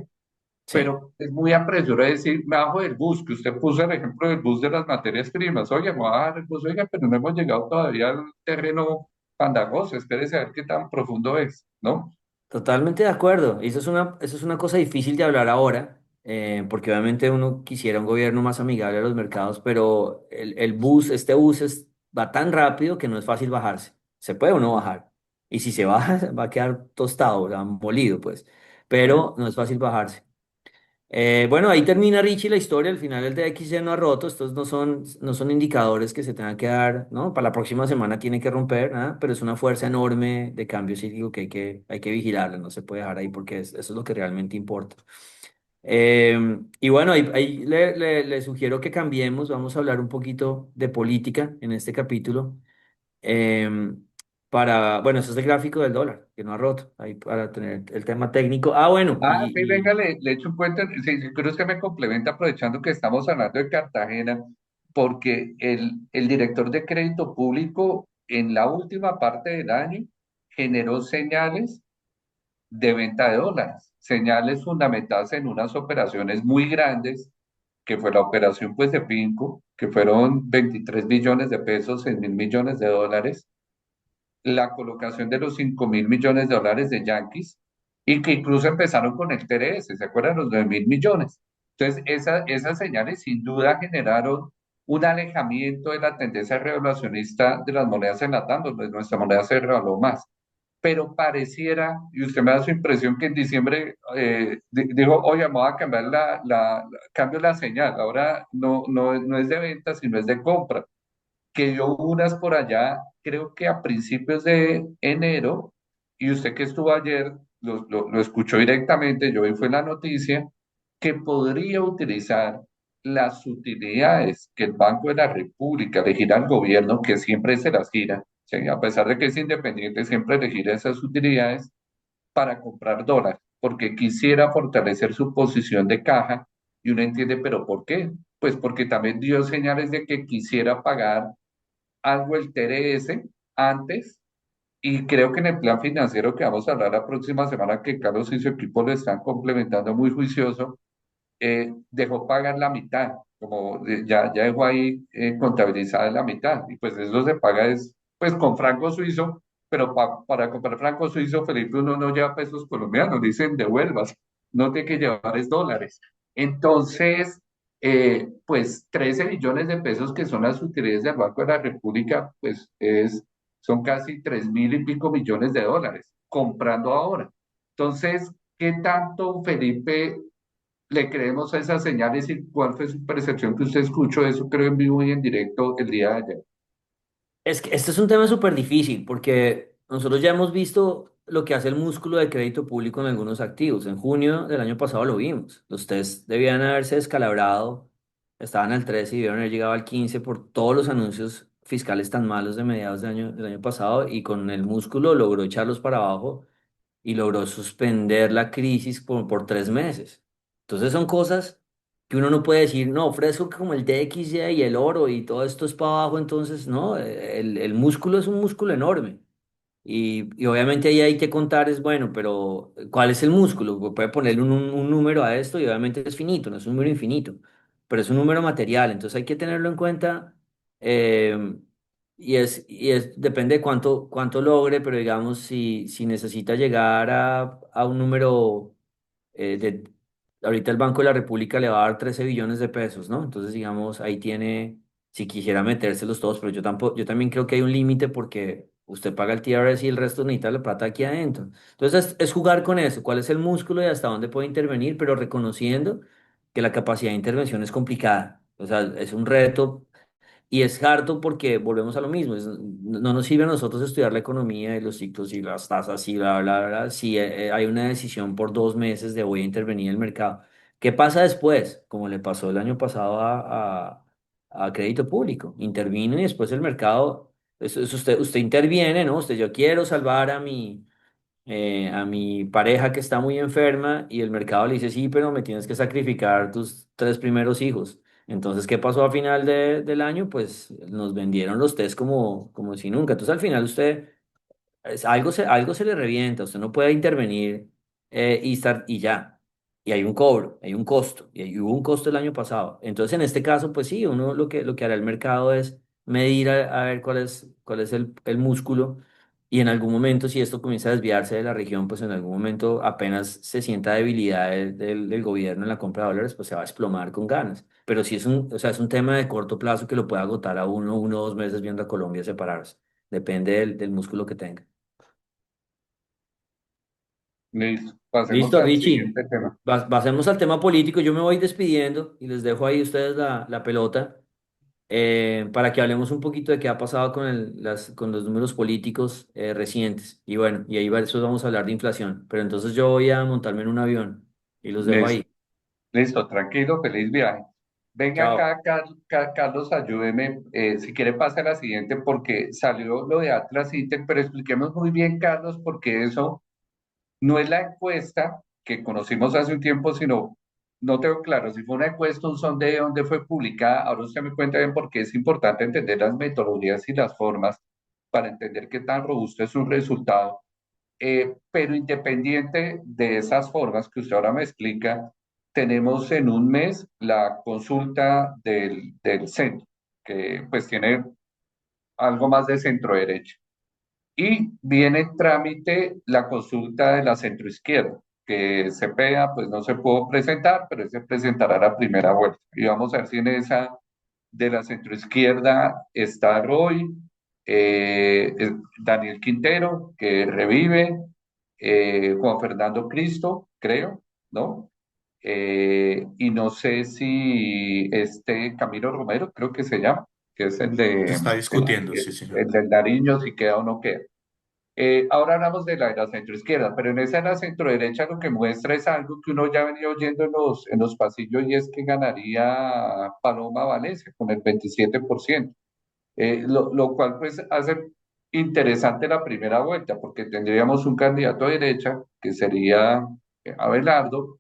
Sí. Pero es muy apresurado decir, me bajo del bus, que usted puso el ejemplo del bus de las materias primas. Oye, me voy a bajar el bus, oiga, pero no hemos llegado todavía al terreno pandagoso, espérese a ver qué tan profundo es, ¿no? Totalmente de acuerdo. Y eso es una cosa difícil de hablar ahora, porque obviamente uno quisiera un gobierno más amigable a los mercados, pero este bus va tan rápido que no es fácil bajarse. Se puede o no bajar. Y si se baja, va a quedar tostado, o sea, molido, pues. ¿Sí? Pero no es fácil bajarse. Bueno, ahí termina Richie la historia. Al final el DXY no ha roto. Estos no son indicadores que se tengan que dar, ¿no? Para la próxima semana tiene que romper, ¿ah? Pero es una fuerza enorme de cambio cíclico que hay que vigilarla. No se puede dejar ahí porque eso es lo que realmente importa. Y bueno, ahí le sugiero que cambiemos. Vamos a hablar un poquito de política en este capítulo. Em, bueno, ese es el gráfico del dólar, que no ha roto, ahí para tener el tema técnico. Ah, bueno, Ah, sí, venga, le echo un cuento. Sí, sí, creo que me complementa aprovechando que estamos hablando de Cartagena, porque el director de crédito público en la última parte del año generó señales de venta de dólares, señales fundamentadas en unas operaciones muy grandes, que fue la operación pues de Pinco, que fueron 23 billones de pesos, 6.000 millones de dólares, la colocación de los 5.000 millones de dólares de Yankees y que incluso empezaron con el TRS, ¿se acuerdan? Los 9.000 millones. Entonces, esas señales sin duda generaron un alejamiento de la tendencia revaluacionista de las monedas en Latam, donde nuestra moneda se revaluó más. Pero pareciera, y usted me da su impresión que en diciembre dijo, oye, vamos a cambiar cambio la señal, ahora no es de venta, sino es de compra, que dio unas por allá, creo que a principios de enero, y usted que estuvo ayer lo escuchó directamente, yo vi fue la noticia, que podría utilizar las utilidades que el Banco de la República le gira al gobierno, que siempre se las gira, ¿sí? A pesar de que es independiente, siempre le gira esas utilidades para comprar dólares, porque quisiera fortalecer su posición de caja, y uno entiende, pero ¿por qué? Pues porque también dio señales de que quisiera pagar algo el TRS antes, y creo que en el plan financiero que vamos a hablar la próxima semana, que Carlos y su equipo lo están complementando muy juicioso, dejó pagar la mitad, como ya dejó ahí contabilizada la mitad, y pues eso se paga es pues con franco suizo, pero para comprar franco suizo, Felipe, uno no lleva pesos colombianos, dicen devuelvas, no tiene que llevar es dólares. Entonces, pues 13 billones de pesos que son las utilidades del Banco de la República, pues son casi 3.000 y pico millones de dólares comprando ahora. Entonces, ¿qué tanto, Felipe, le creemos a esas señales y cuál fue su percepción que usted escuchó eso, creo, en vivo y en directo el día de ayer? Es que este es un tema súper difícil porque nosotros ya hemos visto lo que hace el músculo de crédito público en algunos activos. En junio del año pasado lo vimos. Los test debían haberse descalabrado, estaban al 13 y debieron haber llegado al 15 por todos los anuncios fiscales tan malos de mediados del año pasado, y con el músculo logró echarlos para abajo y logró suspender la crisis por 3 meses. Entonces son cosas que uno no puede decir, no, ofrezco como el DXY y el oro y todo esto es para abajo, entonces no, el músculo es un músculo enorme. Y obviamente ahí hay que contar, es bueno, pero ¿cuál es el músculo? Pues puede ponerle un número a esto y obviamente es finito, no es un número infinito, pero es un número material, entonces hay que tenerlo en cuenta. eh, depende de cuánto logre, pero digamos, si necesita llegar a un número ahorita el Banco de la República le va a dar 13 billones de pesos, ¿no? Entonces, digamos, ahí tiene, si quisiera metérselos todos, pero yo tampoco, yo también creo que hay un límite porque usted paga el TRS y el resto necesita la plata aquí adentro. Entonces, es jugar con eso, cuál es el músculo y hasta dónde puede intervenir, pero reconociendo que la capacidad de intervención es complicada. O sea, es un reto y es harto porque volvemos a lo mismo. No nos sirve a nosotros estudiar la economía y los ciclos y las tasas y bla, bla, bla, si hay una decisión por 2 meses de voy a intervenir en el mercado. ¿Qué pasa después? Como le pasó el año pasado a crédito público. Intervino y después el mercado, usted interviene, ¿no? Usted, yo quiero salvar a mi pareja que está muy enferma y el mercado le dice, sí, pero me tienes que sacrificar tus 3 primeros hijos. Entonces, ¿qué pasó a final del año? Pues nos vendieron los test como si nunca. Entonces, al final usted algo se le revienta, usted no puede intervenir y ya. Y hay un cobro, hay un costo, hubo un costo el año pasado. Entonces, en este caso, pues sí, uno lo que hará el mercado es medir a ver cuál es el músculo. Y en algún momento, si esto comienza a desviarse de la región, pues en algún momento apenas se sienta debilidad del gobierno en la compra de dólares, pues se va a desplomar con ganas. Pero sí o sea, es un tema de corto plazo que lo puede agotar a uno o 2 meses viendo a Colombia separarse. Depende del músculo que tenga. Listo, pasemos Listo, al Richie. siguiente tema. Pasemos al tema político. Yo me voy despidiendo y les dejo ahí a ustedes la pelota para que hablemos un poquito de qué ha pasado con los números políticos recientes. Y bueno, y ahí eso vamos a hablar de inflación. Pero entonces yo voy a montarme en un avión y los dejo Listo, ahí. listo, tranquilo, feliz viaje. Venga Chao. acá, Carlos, ayúdeme. Si quiere, pasa a la siguiente porque salió lo de Atlas Inter, pero expliquemos muy bien, Carlos, porque eso no es la encuesta que conocimos hace un tiempo, sino, no tengo claro si fue una encuesta, un sondeo, dónde fue publicada. Ahora usted me cuenta bien porque es importante entender las metodologías y las formas para entender qué tan robusto es un resultado. Pero independiente de esas formas que usted ahora me explica, tenemos en un mes la consulta del centro, que pues tiene algo más de centro derecha. Y viene en trámite la consulta de la centroizquierda, que Cepeda pues no se pudo presentar, pero él se presentará a la primera vuelta. Y vamos a ver si en esa de la centroizquierda está Roy, Daniel Quintero, que revive, Juan Fernando Cristo, creo, ¿no? Y no sé si este Camilo Romero, creo que se llama, que es Se está discutiendo, sí, señor. el del Nariño, si queda o no queda. Ahora hablamos de la centroizquierda, pero en esa de la centroderecha lo que muestra es algo que uno ya ha venido oyendo en los pasillos y es que ganaría Paloma Valencia con el 27%, lo cual pues hace interesante la primera vuelta porque tendríamos un candidato de derecha que sería Abelardo,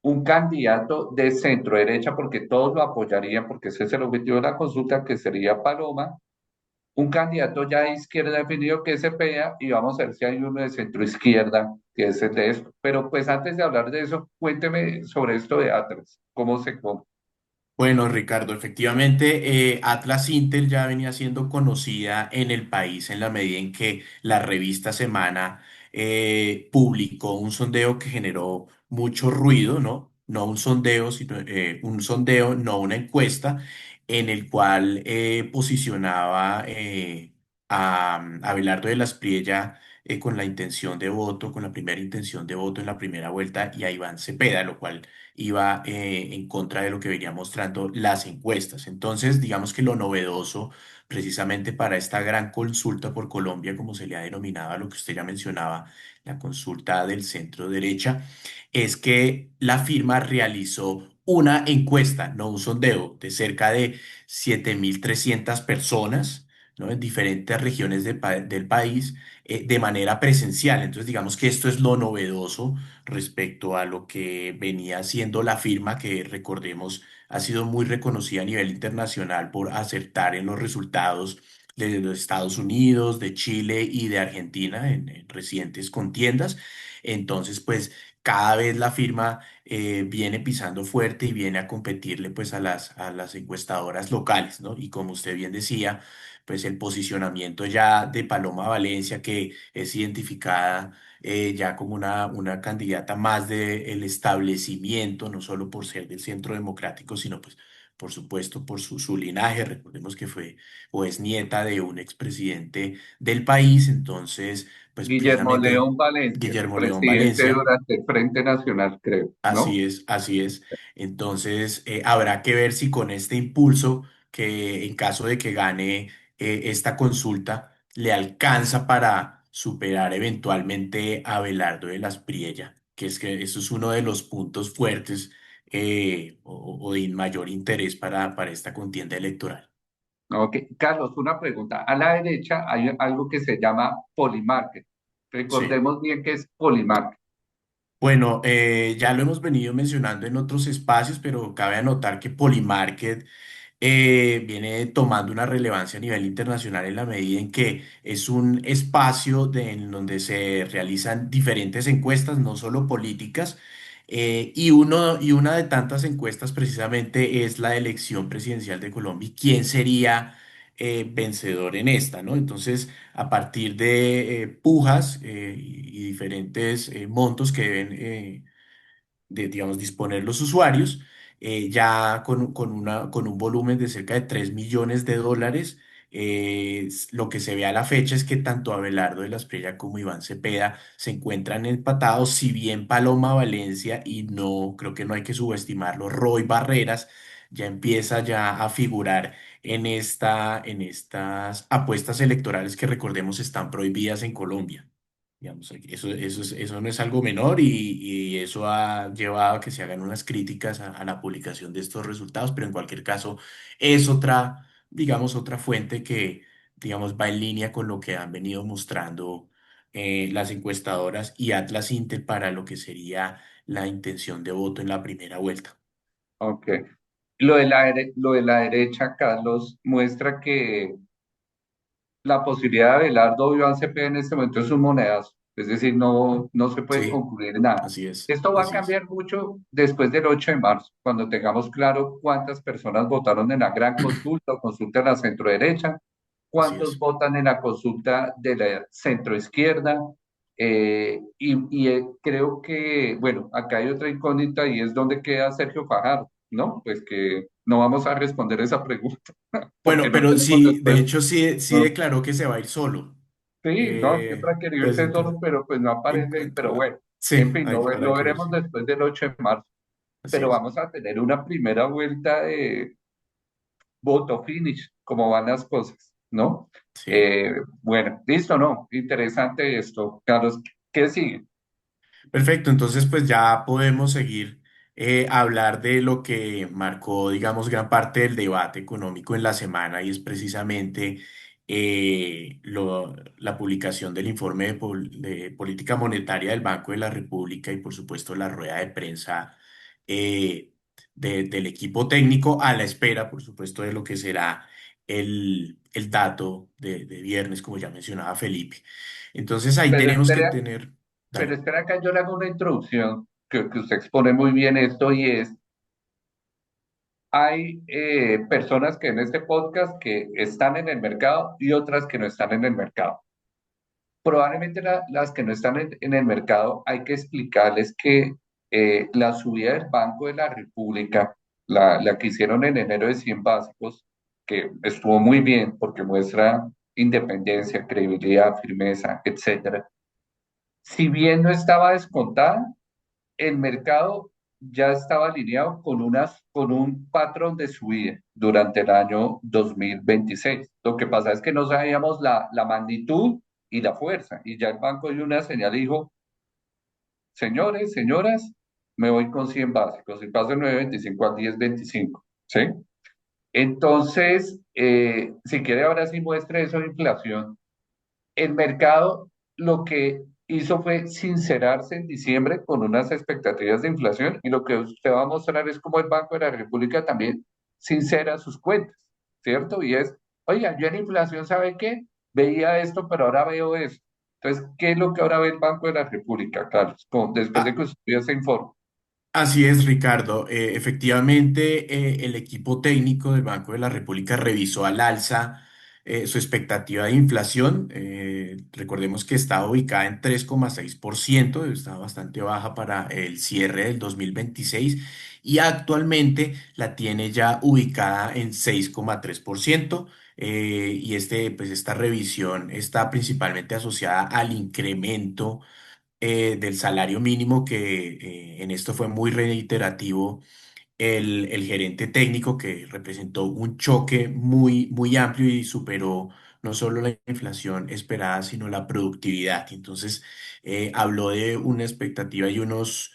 un candidato de centro derecha porque todos lo apoyarían porque ese es el objetivo de la consulta que sería Paloma, un candidato ya de izquierda definido que es Cepeda y vamos a ver si hay uno de centro izquierda que es el de esto. Pero pues antes de hablar de eso, cuénteme sobre esto de Atlas, cómo se compra. Bueno, Ricardo, efectivamente, Atlas Intel ya venía siendo conocida en el país en la medida en que la revista Semana publicó un sondeo que generó mucho ruido, ¿no? No un sondeo, sino un sondeo, no una encuesta, en el cual posicionaba a Abelardo de las Priella con la intención de voto, con la primera intención de voto en la primera vuelta, y a Iván Cepeda, lo cual iba en contra de lo que venía mostrando las encuestas. Entonces, digamos que lo novedoso precisamente para esta gran consulta por Colombia, como se le ha denominado a lo que usted ya mencionaba, la consulta del centro derecha, es que la firma realizó una encuesta, no un sondeo, de cerca de 7.300 personas, ¿no? En diferentes regiones del país, de manera presencial. Entonces, digamos que esto es lo novedoso respecto a lo que venía siendo la firma, que recordemos ha sido muy reconocida a nivel internacional por acertar en los resultados de los Estados Unidos, de Chile y de Argentina en recientes contiendas. Entonces, pues cada vez la firma viene pisando fuerte y viene a competirle pues a las encuestadoras locales, ¿no? Y como usted bien decía, pues el posicionamiento ya de Paloma Valencia, que es identificada ya como una candidata más del establecimiento, no solo por ser del Centro Democrático, sino pues por supuesto por su linaje. Recordemos que fue o es nieta de un expresidente del país, entonces pues Guillermo precisamente León Valencia, Guillermo León presidente Valencia. durante el Frente Nacional, creo, Así ¿no? es, así es. Entonces, habrá que ver si con este impulso, que en caso de que gane esta consulta, le alcanza para superar eventualmente a Abelardo de las Priella, que es que eso es uno de los puntos fuertes o de mayor interés para esta contienda electoral. Ok, Carlos, una pregunta. A la derecha hay algo que se llama Polymarket. Sí. Recordemos bien que es Polymarket. Bueno, ya lo hemos venido mencionando en otros espacios, pero cabe anotar que Polymarket viene tomando una relevancia a nivel internacional en la medida en que es un espacio en donde se realizan diferentes encuestas, no solo políticas, y una de tantas encuestas precisamente es la elección presidencial de Colombia y quién sería vencedor en esta, ¿no? Entonces, a partir de pujas y diferentes montos que deben de, digamos, disponer los usuarios, ya con un volumen de cerca de 3 millones de dólares. Lo que se ve a la fecha es que tanto Abelardo de la Espriella como Iván Cepeda se encuentran empatados, si bien Paloma Valencia, y no creo que no hay que subestimarlo, Roy Barreras ya empieza ya a figurar en estas apuestas electorales que recordemos están prohibidas en Colombia. Digamos, eso no es algo menor y eso ha llevado a que se hagan unas críticas a la publicación de estos resultados, pero en cualquier caso es otra, digamos, otra fuente que, digamos, va en línea con lo que han venido mostrando las encuestadoras y Atlas Intel para lo que sería la intención de voto en la primera vuelta. Ok. Lo de la derecha, Carlos, muestra que la posibilidad de Abelardo o Iván Cepeda en este momento es un monedazo. Es decir, no se puede Sí, concluir nada. así es, Esto va a así es. cambiar mucho después del 8 de marzo, cuando tengamos claro cuántas personas votaron en la gran consulta o consulta en la centro derecha, Así cuántos es. votan en la consulta de la centroizquierda. Creo que, bueno, acá hay otra incógnita y es dónde queda Sergio Fajardo, ¿no? Pues que no vamos a responder esa pregunta porque Bueno, no pero tenemos sí, de respuesta. hecho sí ¿No? declaró que se va a ir solo. Sí, no, siempre ha querido Pues irse entonces, solo, pero pues no aparece, pero bueno, en sí, fin, ahí habrá lo que ver, veremos sí. después del 8 de marzo, Así pero es. vamos a tener una primera vuelta de voto finish, cómo van las cosas, ¿no? Sí. Bueno, listo, ¿no? Interesante esto. Carlos, ¿qué sigue? Perfecto, entonces pues ya podemos seguir hablar de lo que marcó, digamos, gran parte del debate económico en la semana y es precisamente la publicación del informe de política monetaria del Banco de la República y por supuesto la rueda de prensa eh, del equipo técnico a la espera, por supuesto, de lo que será el dato de viernes, como ya mencionaba Felipe. Entonces ahí Pero tenemos que espera, tener... pero Dale. espera acá, yo le hago una introducción, que usted expone muy bien esto y es, hay personas que en este podcast que están en el mercado y otras que no están en el mercado. Probablemente las que no están en el mercado, hay que explicarles que la subida del Banco de la República, la que hicieron en enero de 100 básicos, que estuvo muy bien porque muestra independencia, credibilidad, firmeza, etcétera. Si bien no estaba descontada, el mercado ya estaba alineado con un patrón de subida durante el año 2026. Lo que pasa es que no sabíamos la magnitud y la fuerza. Y ya el banco dio una señal y dijo, señores, señoras, me voy con 100 básicos y paso de 9.25 a 10.25. ¿Sí? Entonces, si quiere ahora sí muestre eso de inflación. El mercado lo que hizo fue sincerarse en diciembre con unas expectativas de inflación y lo que usted va a mostrar es cómo el Banco de la República también sincera sus cuentas, ¿cierto? Y es, oiga, yo en inflación, ¿sabe qué? Veía esto, pero ahora veo esto. Entonces, ¿qué es lo que ahora ve el Banco de la República, Carlos? Después de que usted vio ese informe. Así es, Ricardo. Efectivamente, el equipo técnico del Banco de la República revisó al alza su expectativa de inflación. Recordemos que estaba ubicada en 3,6%, estaba bastante baja para el cierre del 2026 y actualmente la tiene ya ubicada en 6,3%. Y pues esta revisión está principalmente asociada al incremento del salario mínimo, que en esto fue muy reiterativo el gerente técnico, que representó un choque muy amplio y superó no solo la inflación esperada, sino la productividad. Entonces, habló de una expectativa y unos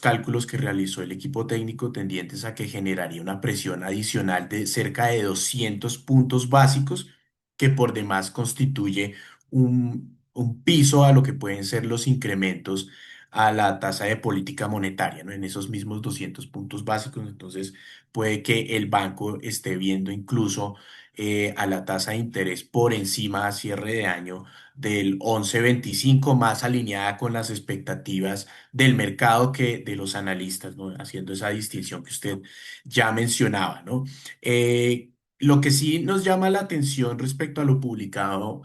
cálculos que realizó el equipo técnico tendientes a que generaría una presión adicional de cerca de 200 puntos básicos, que por demás constituye un piso a lo que pueden ser los incrementos a la tasa de política monetaria, ¿no? En esos mismos 200 puntos básicos. Entonces, puede que el banco esté viendo incluso a la tasa de interés por encima a cierre de año del 11,25, más alineada con las expectativas del mercado que de los analistas, ¿no? Haciendo esa distinción que usted ya mencionaba, ¿no? Lo que sí nos llama la atención respecto a lo publicado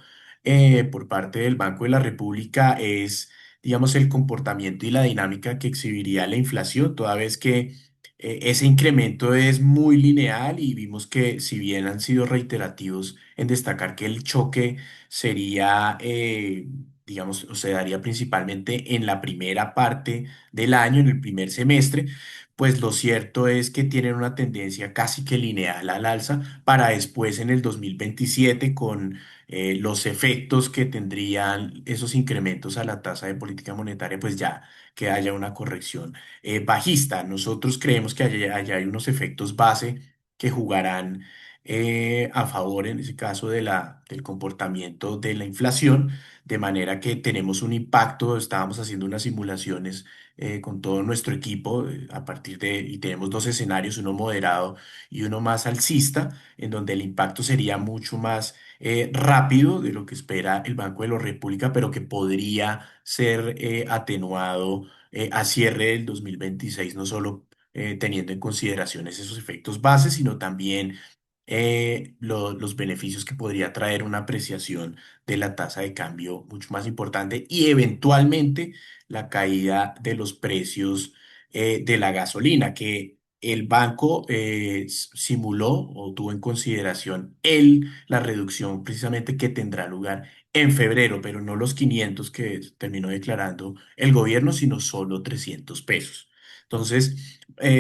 por parte del Banco de la República es, digamos, el comportamiento y la dinámica que exhibiría la inflación, toda vez que ese incremento es muy lineal y vimos que si bien han sido reiterativos en destacar que el choque sería, digamos, o se daría principalmente en la primera parte del año, en el primer semestre, pues lo cierto es que tienen una tendencia casi que lineal al alza para después en el 2027 con los efectos que tendrían esos incrementos a la tasa de política monetaria, pues ya que haya una corrección bajista. Nosotros creemos que allá hay unos efectos base que jugarán a favor en ese caso del comportamiento de la inflación, de manera que tenemos un impacto. Estábamos haciendo unas simulaciones con todo nuestro equipo a partir y tenemos dos escenarios, uno moderado y uno más alcista, en donde el impacto sería mucho más rápido de lo que espera el Banco de la República, pero que podría ser atenuado a cierre del 2026, no solo teniendo en consideración esos efectos bases, sino también los beneficios que podría traer una apreciación de la tasa de cambio mucho más importante y eventualmente la caída de los precios de la gasolina, que el banco simuló o tuvo en consideración la reducción precisamente que tendrá lugar en febrero, pero no los 500 que terminó declarando el gobierno, sino solo 300 pesos. Entonces,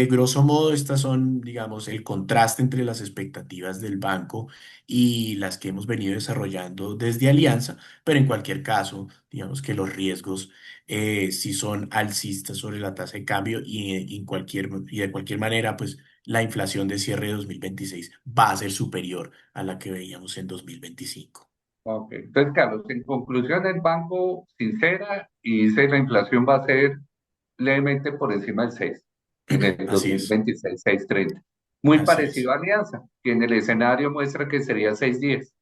grosso modo, estas son, digamos, el contraste entre las expectativas del banco y las que hemos venido desarrollando desde Alianza, pero en cualquier caso, digamos que los riesgos sí son alcistas sobre la tasa de cambio y de cualquier manera, pues la inflación de cierre de 2026 va a ser superior a la que veíamos en 2025. Ok. Entonces, Carlos, en conclusión, el banco sincera y dice la inflación va a ser levemente por encima del 6 en el Así es, 2026, 6,30. Muy así parecido es, a Alianza, que en el escenario muestra que sería 6,10.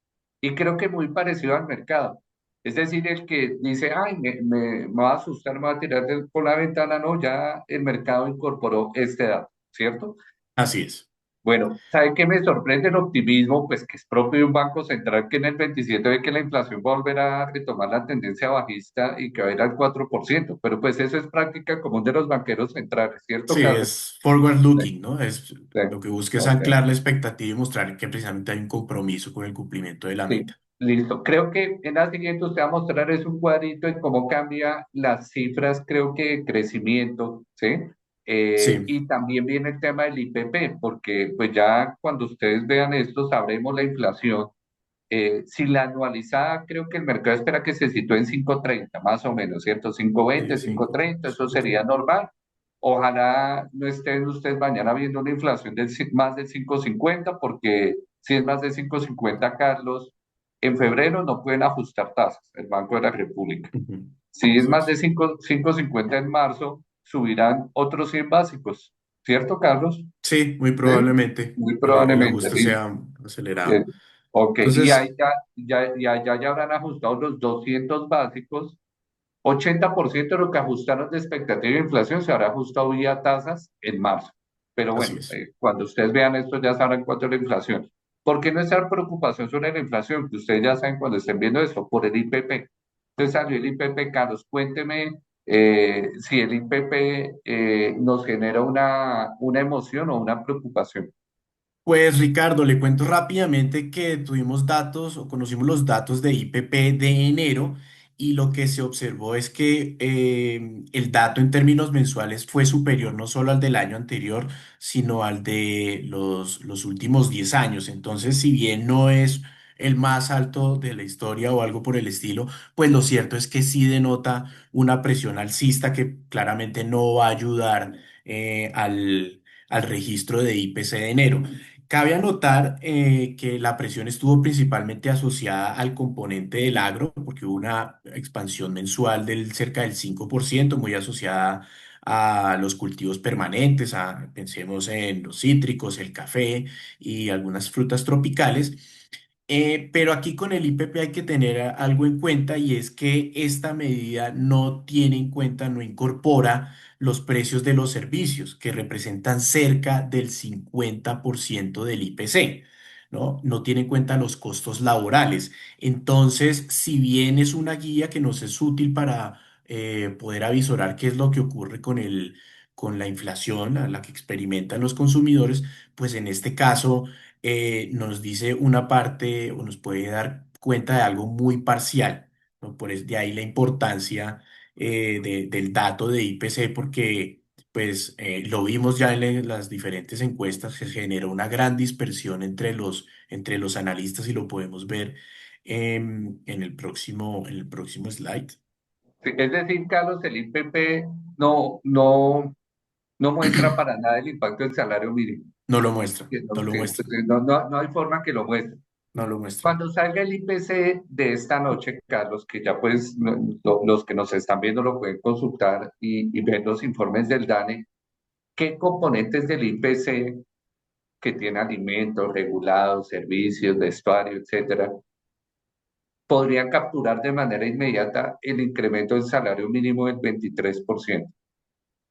Y creo que muy parecido al mercado. Es decir, el que dice, ay, me va a asustar, me va a tirar por la ventana, no, ya el mercado incorporó este dato, ¿cierto? así es. Bueno, ¿sabe qué me sorprende el optimismo? Pues que es propio de un banco central que en el 27 ve que la inflación va a volver a retomar la tendencia bajista y que va a ir al 4%, pero pues eso es práctica común de los banqueros centrales, ¿cierto, Sí, Carlos? es forward Sí, looking, ¿no? Es sí, lo que busca es ok. anclar la expectativa y mostrar que precisamente hay un compromiso con el cumplimiento de la Sí, meta. listo. Creo que en la siguiente usted va a mostrar es un cuadrito de cómo cambia las cifras, creo que de crecimiento, ¿sí? Sí, Y también viene el tema del IPP, porque pues ya cuando ustedes vean esto sabremos la inflación. Si la anualizada, creo que el mercado espera que se sitúe en 5,30 más o menos, ¿cierto? cinco sí, veinte, cinco cinco, treinta, eso cinco, sería normal. Ojalá no estén ustedes mañana viendo una inflación más del 5,50, porque si es más de 5,50, Carlos, en febrero no pueden ajustar tasas, el Banco de la República. ujú, Si es así más de es. 5,50 en marzo, subirán otros 100 básicos, ¿cierto, Carlos? Sí, muy Sí, probablemente muy el probablemente, ajuste listo. sea Eh, acelerado. ok, y ahí Entonces, ya habrán ajustado los 200 básicos. 80% de lo que ajustaron de expectativa de inflación se habrá ajustado vía tasas en marzo. Pero así bueno, es. cuando ustedes vean esto ya sabrán cuánto es la inflación. ¿Por qué nuestra preocupación sobre la inflación? Que ustedes ya saben cuando estén viendo esto, por el IPP. Entonces salió el IPP, Carlos, cuénteme si el IPP nos genera una emoción o una preocupación. Pues Ricardo, le cuento rápidamente que tuvimos datos o conocimos los datos de IPP de enero y lo que se observó es que el dato en términos mensuales fue superior no solo al del año anterior, sino al de los últimos 10 años. Entonces, si bien no es el más alto de la historia o algo por el estilo, pues lo cierto es que sí denota una presión alcista que claramente no va a ayudar al registro de IPC de enero. Cabe anotar que la presión estuvo principalmente asociada al componente del agro, porque hubo una expansión mensual del cerca del 5%, muy asociada a los cultivos permanentes, pensemos en los cítricos, el café y algunas frutas tropicales. Pero aquí con el IPP hay que tener algo en cuenta y es que esta medida no tiene en cuenta, no incorpora los precios de los servicios, que representan cerca del 50% del IPC, ¿no? No tiene en cuenta los costos laborales. Entonces, si bien es una guía que nos es útil para poder avisorar qué es lo que ocurre con la inflación, la que experimentan los consumidores, pues en este caso nos dice una parte o nos puede dar cuenta de algo muy parcial, ¿no? De ahí la importancia del dato de IPC porque pues lo vimos ya en las diferentes encuestas, se generó una gran dispersión entre los analistas y lo podemos ver en el próximo slide. Sí, es decir, Carlos, el IPP no muestra para nada el impacto del salario mínimo. No lo muestra, Que no, no lo sí, muestra, pues, no hay forma que lo muestre. no lo muestra. Cuando salga el IPC de esta noche, Carlos, que ya pues los que nos están viendo lo pueden consultar y ver los informes del DANE, ¿qué componentes del IPC que tiene alimentos, regulados, servicios, vestuario, etcétera, podrían capturar de manera inmediata el incremento del salario mínimo del 23%?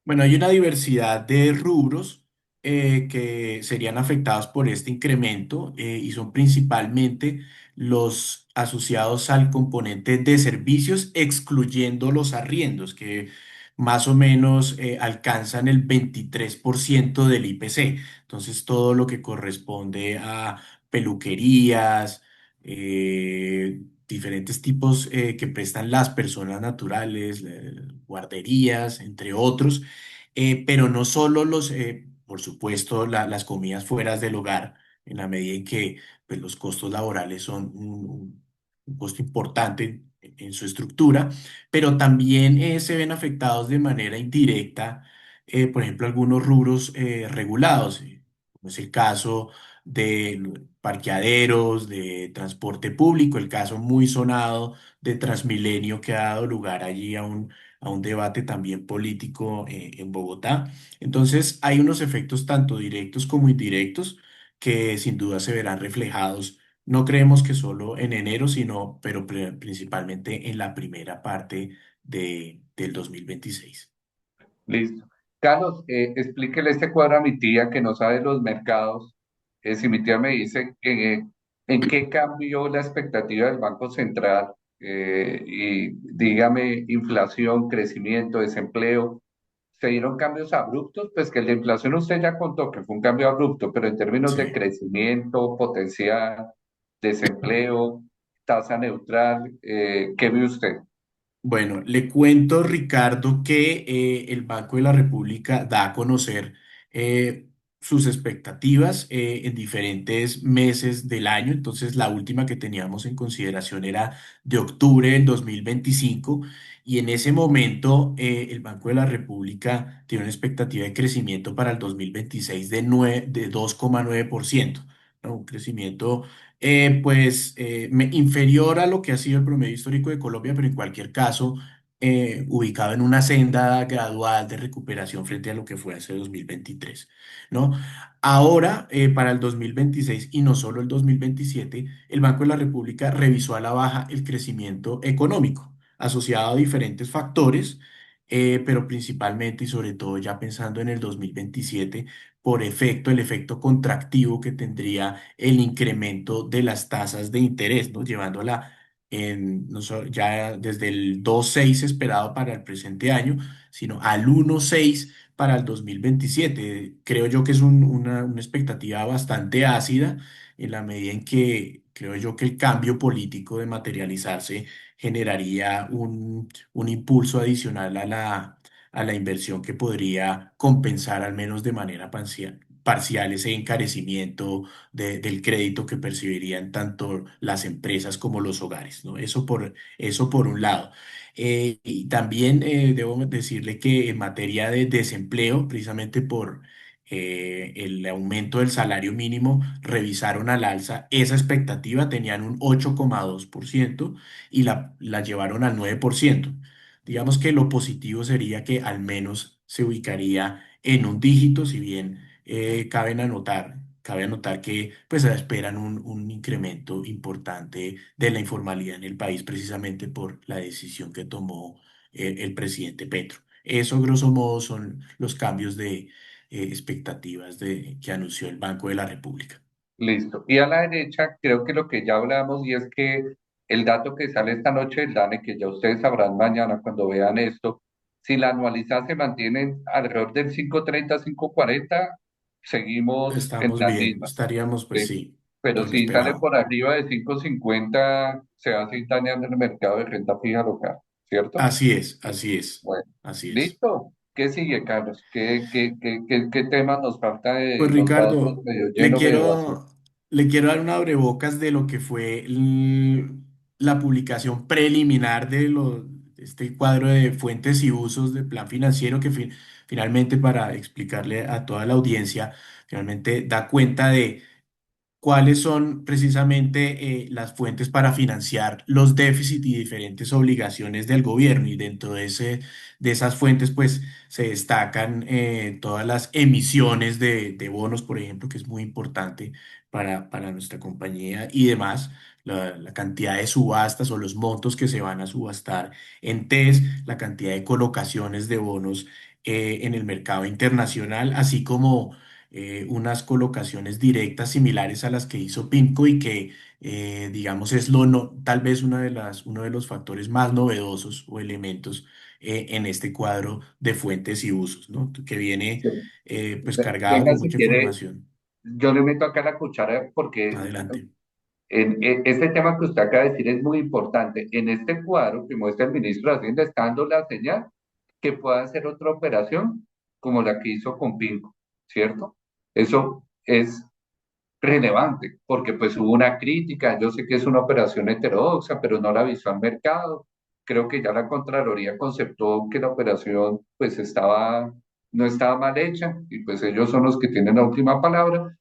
Bueno, hay una diversidad de rubros que serían afectados por este incremento y son principalmente los asociados al componente de servicios, excluyendo los arriendos, que más o menos alcanzan el 23% del IPC. Entonces, todo lo que corresponde a peluquerías, diferentes tipos que prestan las personas naturales, guarderías, entre otros, pero no solo por supuesto, las comidas fuera del hogar, en la medida en que pues, los costos laborales son un costo importante en su estructura, pero también se ven afectados de manera indirecta, por ejemplo, algunos rubros regulados, como es el caso de parqueaderos, de transporte público, el caso muy sonado de Transmilenio que ha dado lugar allí a un debate también político en Bogotá. Entonces, hay unos efectos tanto directos como indirectos que sin duda se verán reflejados. No creemos que solo en enero, sino, pero principalmente en la primera parte del 2026. Listo. Carlos, explíquele este cuadro a mi tía que no sabe los mercados. Si mi tía me dice en qué cambió la expectativa del Banco Central y dígame, inflación, crecimiento, desempleo, ¿se dieron cambios abruptos? Pues que el de inflación usted ya contó que fue un cambio abrupto, pero en términos de Sí. crecimiento, potencial, desempleo, tasa neutral, ¿qué ve usted? Bueno, le cuento, Ricardo, que el Banco de la República da a conocer sus expectativas en diferentes meses del año. Entonces, la última que teníamos en consideración era de octubre del 2025 y en ese momento el Banco de la República tiene una expectativa de crecimiento para el 2026 de 2,9%, ¿no? Un crecimiento inferior a lo que ha sido el promedio histórico de Colombia, pero en cualquier caso, ubicado en una senda gradual de recuperación frente a lo que fue hace 2023, ¿no? Ahora, para el 2026 y no solo el 2027, el Banco de la República revisó a la baja el crecimiento económico, asociado a diferentes factores, pero principalmente y sobre todo ya pensando en el 2027, el efecto contractivo que tendría el incremento de las tasas de interés, ¿no? Llevándola ya desde el 2,6 esperado para el presente año, sino al 1,6 para el 2027. Creo yo que es una expectativa bastante ácida en la medida en que creo yo que el cambio político de materializarse generaría un impulso adicional a la inversión que podría compensar al menos de manera parcial ese encarecimiento del crédito que percibirían tanto las empresas como los hogares, ¿no? Eso por un lado. Y también debo decirle que en materia de desempleo, precisamente por el aumento del salario mínimo, revisaron al alza esa expectativa, tenían un 8,2% y la llevaron al 9%. Digamos que lo positivo sería que al menos se ubicaría en un dígito, si bien cabe anotar que pues esperan un incremento importante de la informalidad en el país precisamente por la decisión que tomó el presidente Petro. Eso, grosso modo, son los cambios de expectativas que anunció el Banco de la República. Listo. Y a la derecha, creo que lo que ya hablamos y es que el dato que sale esta noche del DANE, que ya ustedes sabrán mañana cuando vean esto, si la anualizada se mantiene alrededor del 5.30, 5.40, seguimos en Estamos la bien, misma. estaríamos pues ¿Sí? sí, Pero en lo si sale esperado. por arriba de 5.50, se va a seguir dañando el mercado de renta fija local, ¿cierto? Así es, así es, Bueno, así es. listo. ¿Qué sigue, Carlos? ¿Qué temas nos falta de Pues los vasos Ricardo, medio llenos, medio vacíos? le quiero dar un abrebocas de lo que fue la publicación preliminar este cuadro de fuentes y usos del plan financiero que finalmente, para explicarle a toda la audiencia, finalmente da cuenta de cuáles son precisamente las fuentes para financiar los déficits y diferentes obligaciones del gobierno. Y dentro de esas fuentes, pues se destacan todas las emisiones de bonos, por ejemplo, que es muy importante para nuestra compañía y demás. La cantidad de subastas o los montos que se van a subastar en TES, la cantidad de colocaciones de bonos en el mercado internacional, así como unas colocaciones directas similares a las que hizo PIMCO y que, digamos, es lo no, tal vez uno de los factores más novedosos o elementos en este cuadro de fuentes y usos, ¿no? Que viene Sí. pues cargado Venga, con si mucha quiere, información. yo le meto acá la cuchara porque Adelante. este tema que usted acaba de decir es muy importante. En este cuadro que muestra el ministro de Hacienda está dando la señal que pueda hacer otra operación como la que hizo con Pinco, ¿cierto? Eso es relevante, porque pues hubo una crítica, yo sé que es una operación heterodoxa, pero no la avisó al mercado. Creo que ya la Contraloría conceptó que la operación pues no estaba mal hecha y pues ellos son los que tienen la última palabra,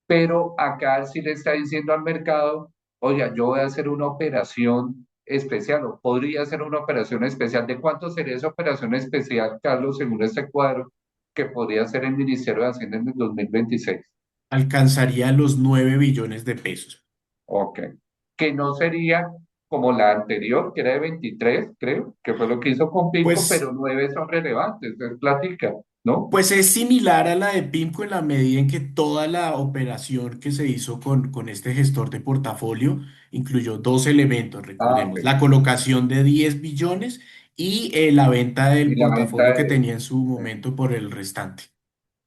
pero acá sí le está diciendo al mercado, oye, yo voy a hacer una operación especial o podría hacer una operación especial. ¿De cuánto sería esa operación especial, Carlos, según este cuadro, que podría hacer el Ministerio de Hacienda en el 2026? Alcanzaría los 9 billones de pesos. Ok. Que no sería como la anterior, que era de 23, creo, que fue lo que hizo con Pinco, pero Pues 9 son relevantes, es plática, ¿no? Pues es similar a la de PIMCO en la medida en que toda la operación que se hizo con este gestor de portafolio incluyó dos elementos, Ah, ok. recordemos, la colocación de 10 billones y la venta Y del la venta portafolio que de, tenía en su momento por el restante,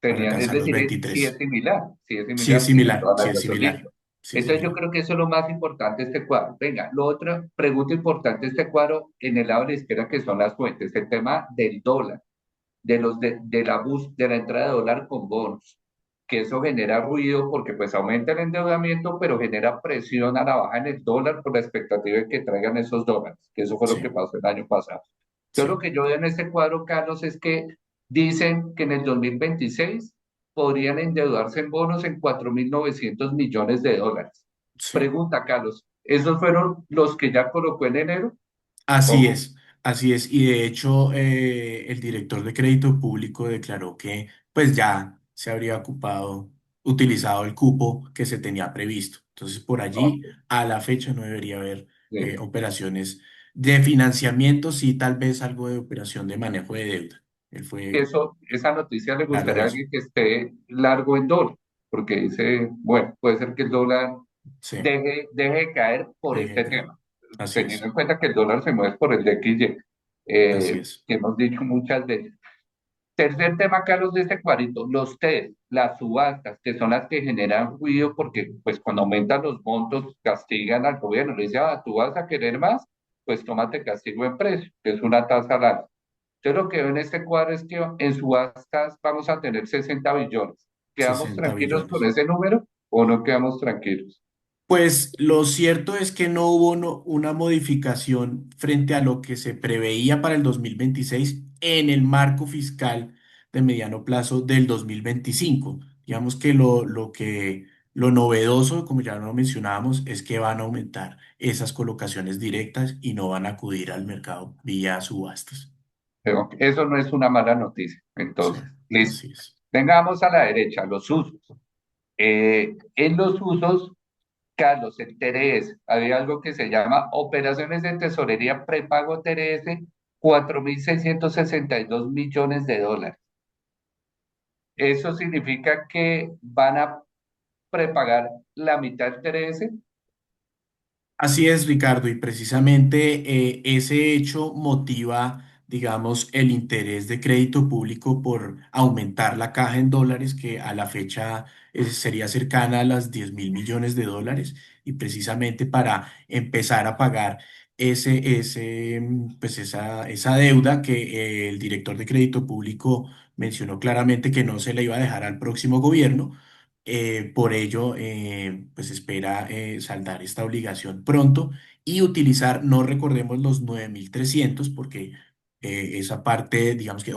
para tenían, es alcanzar los decir, veintitrés. sí es similar, tiene toda Sí la es razón, similar, listo. sí es Entonces yo similar. creo que eso es lo más importante de este cuadro. Venga, lo otra pregunta importante de este cuadro en el lado de la izquierda que son las fuentes, el tema del dólar, de la entrada de dólar con bonos, que eso genera ruido porque pues aumenta el endeudamiento, pero genera presión a la baja en el dólar por la expectativa de que traigan esos dólares, que eso fue lo que Sí, pasó el año pasado. Entonces lo sí, que yo veo en este cuadro, Carlos, es que dicen que en el 2026 podrían endeudarse en bonos en 4.900 millones de dólares. sí. Pregunta, Carlos, ¿esos fueron los que ya colocó en enero? Así Ojo, es, así es. Y de hecho, el director de crédito público declaró que pues ya se habría utilizado el cupo que se tenía previsto. Entonces, por allí, ok, a la fecha no debería haber sí. operaciones de financiamiento, sí, tal vez algo de operación de manejo de deuda. Él fue Esa noticia le claro en gustaría a eso. alguien que esté largo en dólar, porque dice, bueno, puede ser que el dólar Sí, deje de caer por deje de este caer. tema, Así teniendo es, en cuenta que el dólar se mueve por el XY, así es. que hemos dicho muchas veces. Tercer tema, Carlos, de este cuadrito, los test, las subastas, que son las que generan ruido porque pues cuando aumentan los montos castigan al gobierno, le dice, tú vas a querer más, pues tómate castigo en precio, que es una tasa al alza. Entonces lo que veo en este cuadro es que en subastas vamos a tener 60 billones. ¿Quedamos 60 tranquilos con billones. ese número o no quedamos tranquilos? Pues lo cierto es que no hubo una modificación frente a lo que se preveía para el 2026 en el marco fiscal de mediano plazo del 2025. Digamos que lo novedoso, como ya lo mencionábamos, es que van a aumentar esas colocaciones directas y no van a acudir al mercado vía subastas. Pero eso no es una mala noticia. Sí, Entonces, listo. así es. Vengamos a la derecha, los usos. En los usos, Carlos, el TRS, había algo que se llama operaciones de tesorería prepago TRS, 4.662 millones de dólares. Eso significa que van a prepagar la mitad del TRS. Así es, Ricardo, y precisamente ese hecho motiva, digamos, el interés de crédito público por aumentar la caja en dólares, que a la fecha sería cercana a las 10.000 millones de dólares, y precisamente para empezar a pagar pues esa deuda que el director de crédito público mencionó claramente que no se le iba a dejar al próximo gobierno. Por ello, pues espera saldar esta obligación pronto y utilizar, no recordemos los 9.300 porque esa parte, digamos que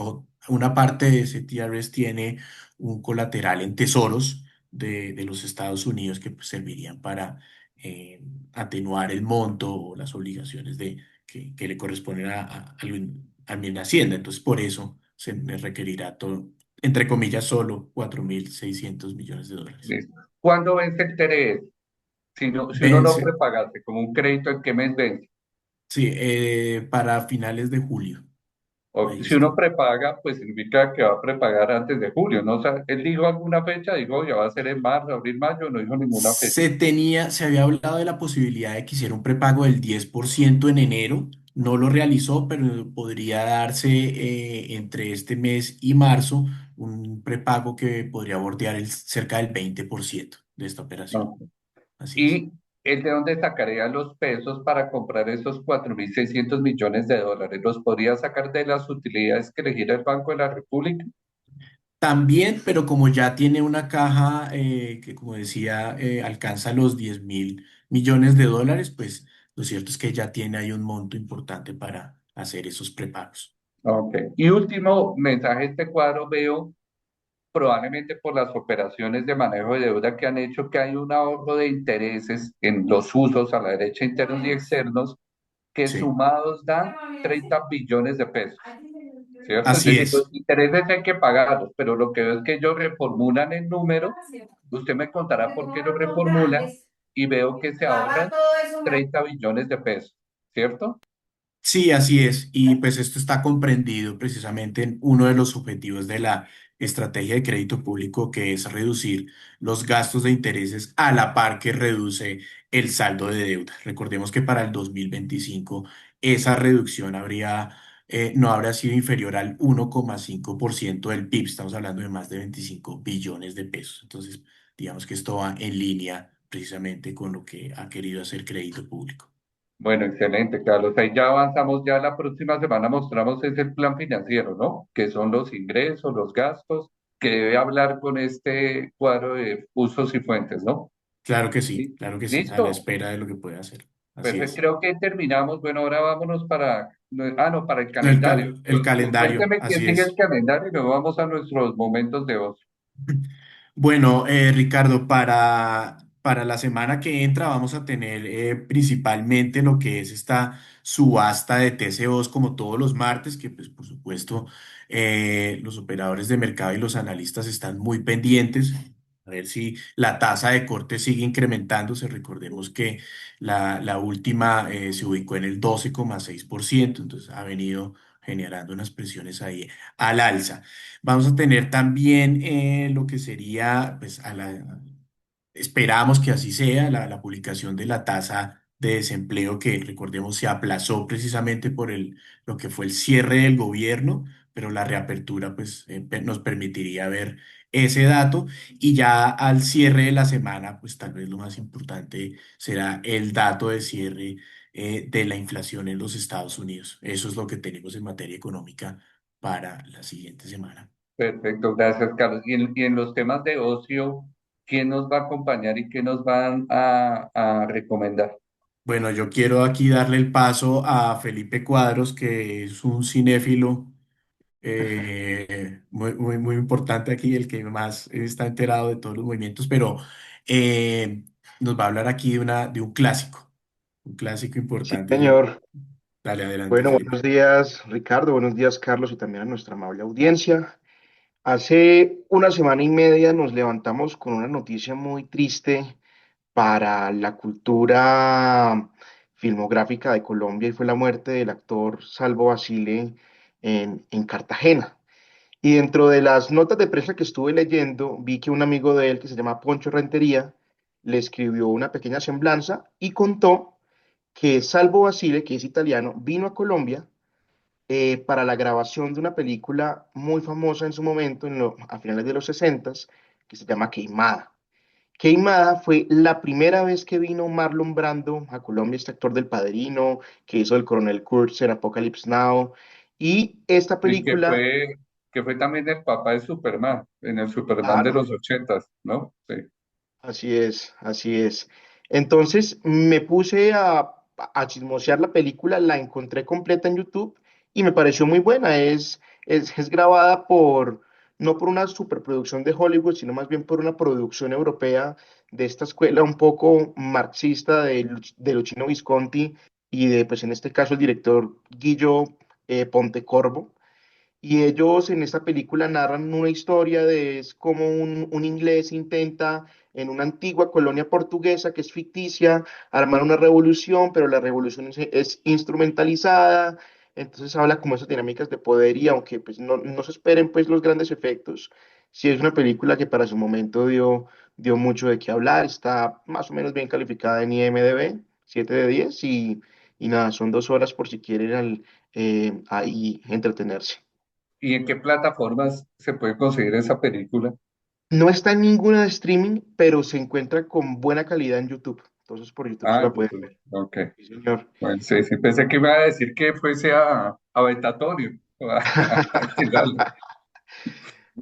una parte de ese TRS tiene un colateral en tesoros de los Estados Unidos que pues, servirían para atenuar el monto o las obligaciones que le corresponden a Hacienda. Entonces, por eso se me requerirá todo, entre comillas, solo 4.600 millones de dólares. Listo. ¿Cuándo vence el TRS? Si uno no Vence, prepagase como un crédito, ¿en qué mes vence? sí, para finales de julio. O, Ahí si uno está. prepaga, pues significa que va a prepagar antes de julio, ¿no? O sea, él dijo alguna fecha, dijo, ya va a ser en marzo, abril, mayo, no dijo ninguna fecha. Se había hablado de la posibilidad de que hiciera un prepago del 10% en enero. No lo realizó, pero podría darse entre este mes y marzo un prepago que podría bordear cerca del 20% de esta operación. No. Así es. Y él de dónde sacaría los pesos para comprar esos 4.600 millones de dólares. ¿Los podría sacar de las utilidades que le gira el Banco de la República? También, pero como ya tiene una caja que, como decía, alcanza los 10.000 millones de dólares, pues lo cierto es que ya tiene ahí un monto importante para hacer esos prepagos. Ok. Y último mensaje, este cuadro veo probablemente por las operaciones de manejo de deuda que han hecho que hay un ahorro de intereses en los usos a la derecha internos y externos que Sí, sumados dan 30 billones de pesos, ¿cierto? Es así decir, los es. intereses hay que pagarlos, pero lo que veo es que ellos reformulan el número, usted me contará por qué lo reformulan y veo que se ahorran 30 billones de pesos, ¿cierto? Sí, así es. Y pues esto está comprendido precisamente en uno de los objetivos de la estrategia de crédito público, que es reducir los gastos de intereses a la par que reduce el saldo de deuda. Recordemos que para el 2025 esa reducción no habría sido inferior al 1,5% del PIB. Estamos hablando de más de 25 billones de pesos. Entonces, digamos que esto va en línea precisamente con lo que ha querido hacer crédito público. Bueno, excelente, Carlos. Ahí ya avanzamos, ya la próxima semana mostramos es el plan financiero, ¿no? Que son los ingresos, los gastos, que debe hablar con este cuadro de usos y fuentes, ¿no? Li- Claro que sí, a la ¿Listo? espera de lo que pueda hacer. Así Perfecto, es. creo que terminamos. Bueno, ahora vámonos para, no, para el El, calendario. cal- el calendario, Cuénteme qué así sigue el es. calendario y luego vamos a nuestros momentos de ocio. Bueno, Ricardo, para la semana que entra vamos a tener principalmente lo que es esta subasta de TCOs como todos los martes, que pues por supuesto los operadores de mercado y los analistas están muy pendientes. A ver si la tasa de corte sigue incrementándose. Recordemos que la última se ubicó en el 12,6%, entonces ha venido generando unas presiones ahí al alza. Vamos a tener también lo que sería, pues, esperamos que así sea, la publicación de la tasa de desempleo que, recordemos, se aplazó precisamente por lo que fue el cierre del gobierno, pero la reapertura, pues, nos permitiría ver ese dato. Y ya al cierre de la semana, pues, tal vez lo más importante será el dato de cierre de la inflación en los Estados Unidos. Eso es lo que tenemos en materia económica para la siguiente semana. Perfecto, gracias, Carlos. Y en los temas de ocio, ¿quién nos va a acompañar y qué nos van a recomendar? Bueno, yo quiero aquí darle el paso a Felipe Cuadros, que es un cinéfilo muy importante aquí, el que más está enterado de todos los movimientos, pero eh, nos va a hablar aquí de un clásico Sí, importante. señor. Dale adelante, Bueno, Felipe. buenos días, Ricardo. Buenos días, Carlos, y también a nuestra amable audiencia. Hace una semana y media nos levantamos con una noticia muy triste para la cultura filmográfica de Colombia y fue la muerte del actor Salvo Basile en Cartagena. Y dentro de las notas de prensa que estuve leyendo, vi que un amigo de él que se llama Poncho Rentería le escribió una pequeña semblanza y contó que Salvo Basile, que es italiano, vino a Colombia para la grabación de una película muy famosa en su momento, a finales de los 60, que se llama Queimada. Queimada fue la primera vez que vino Marlon Brando a Colombia, este actor del Padrino, que hizo el Coronel Kurtz en Apocalypse Now. Y esta Y película, que fue también el papá de Superman, en el Superman de claro, los 80, ¿no? Sí. así es, así es. Entonces me puse a chismosear la película, la encontré completa en YouTube y me pareció muy buena. Es grabada no por una superproducción de Hollywood, sino más bien por una producción europea de esta escuela un poco marxista de Luchino Visconti y pues en este caso el director Guillo Pontecorvo. Y ellos en esta película narran una historia de es como un inglés intenta en una antigua colonia portuguesa que es ficticia armar una revolución, pero la revolución es instrumentalizada. Entonces habla como esas dinámicas de poder y aunque pues no se esperen pues los grandes efectos, sí es una película que para su momento dio mucho de qué hablar, está más o menos bien calificada en IMDb, 7 de 10 y nada, son 2 horas por si quieren ahí entretenerse. ¿Y en qué plataformas se puede conseguir esa película? No está en ninguna de streaming, pero se encuentra con buena calidad en YouTube. Entonces por YouTube se Ah, la pueden YouTube. ver. Ok. Sí, señor. Bueno, sí, sí, pensé que me iba a decir que fuese a Betatorio o a alquilarla.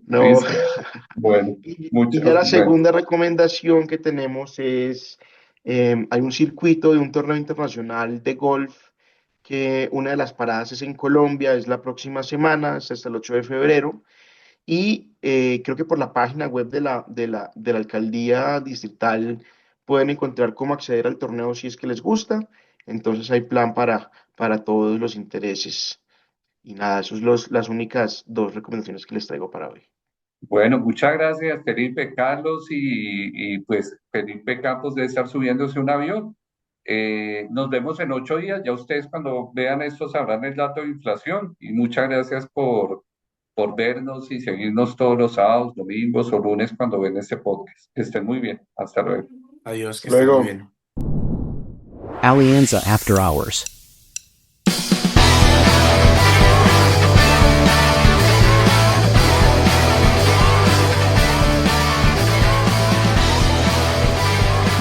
No. Listo. Bueno, Y ya la bueno, segunda recomendación que tenemos es, hay un circuito de un torneo internacional de golf que una de las paradas es en Colombia, es la próxima semana, es hasta el 8 de febrero. Y creo que por la página web de la alcaldía distrital pueden encontrar cómo acceder al torneo si es que les gusta. Entonces hay plan para todos los intereses. Y nada, esas son las únicas dos recomendaciones que les traigo para hoy. bueno, muchas gracias, Felipe Carlos, y pues Felipe Campos debe estar subiéndose un avión. Nos vemos en 8 días. Ya ustedes cuando vean esto sabrán el dato de inflación. Y muchas gracias por vernos y seguirnos todos los sábados, domingos o lunes cuando ven este podcast. Que estén muy bien. Hasta luego. Adiós, que Hasta estén muy luego. bien. Alianza After Hours.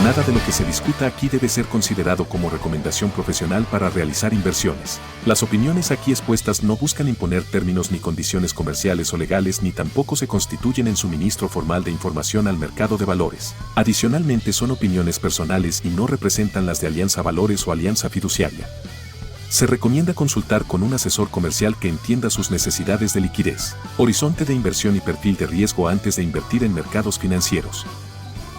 Nada de lo que se discuta aquí debe ser considerado como recomendación profesional para realizar inversiones. Las opiniones aquí expuestas no buscan imponer términos ni condiciones comerciales o legales ni tampoco se constituyen en suministro formal de información al mercado de valores. Adicionalmente son opiniones personales y no representan las de Alianza Valores o Alianza Fiduciaria. Se recomienda consultar con un asesor comercial que entienda sus necesidades de liquidez, horizonte de inversión y perfil de riesgo antes de invertir en mercados financieros.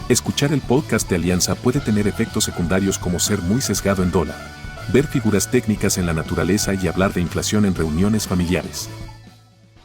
Escuchar el podcast de Alianza puede tener efectos secundarios como ser muy sesgado en dólar, ver figuras técnicas en la naturaleza y hablar de inflación en reuniones familiares.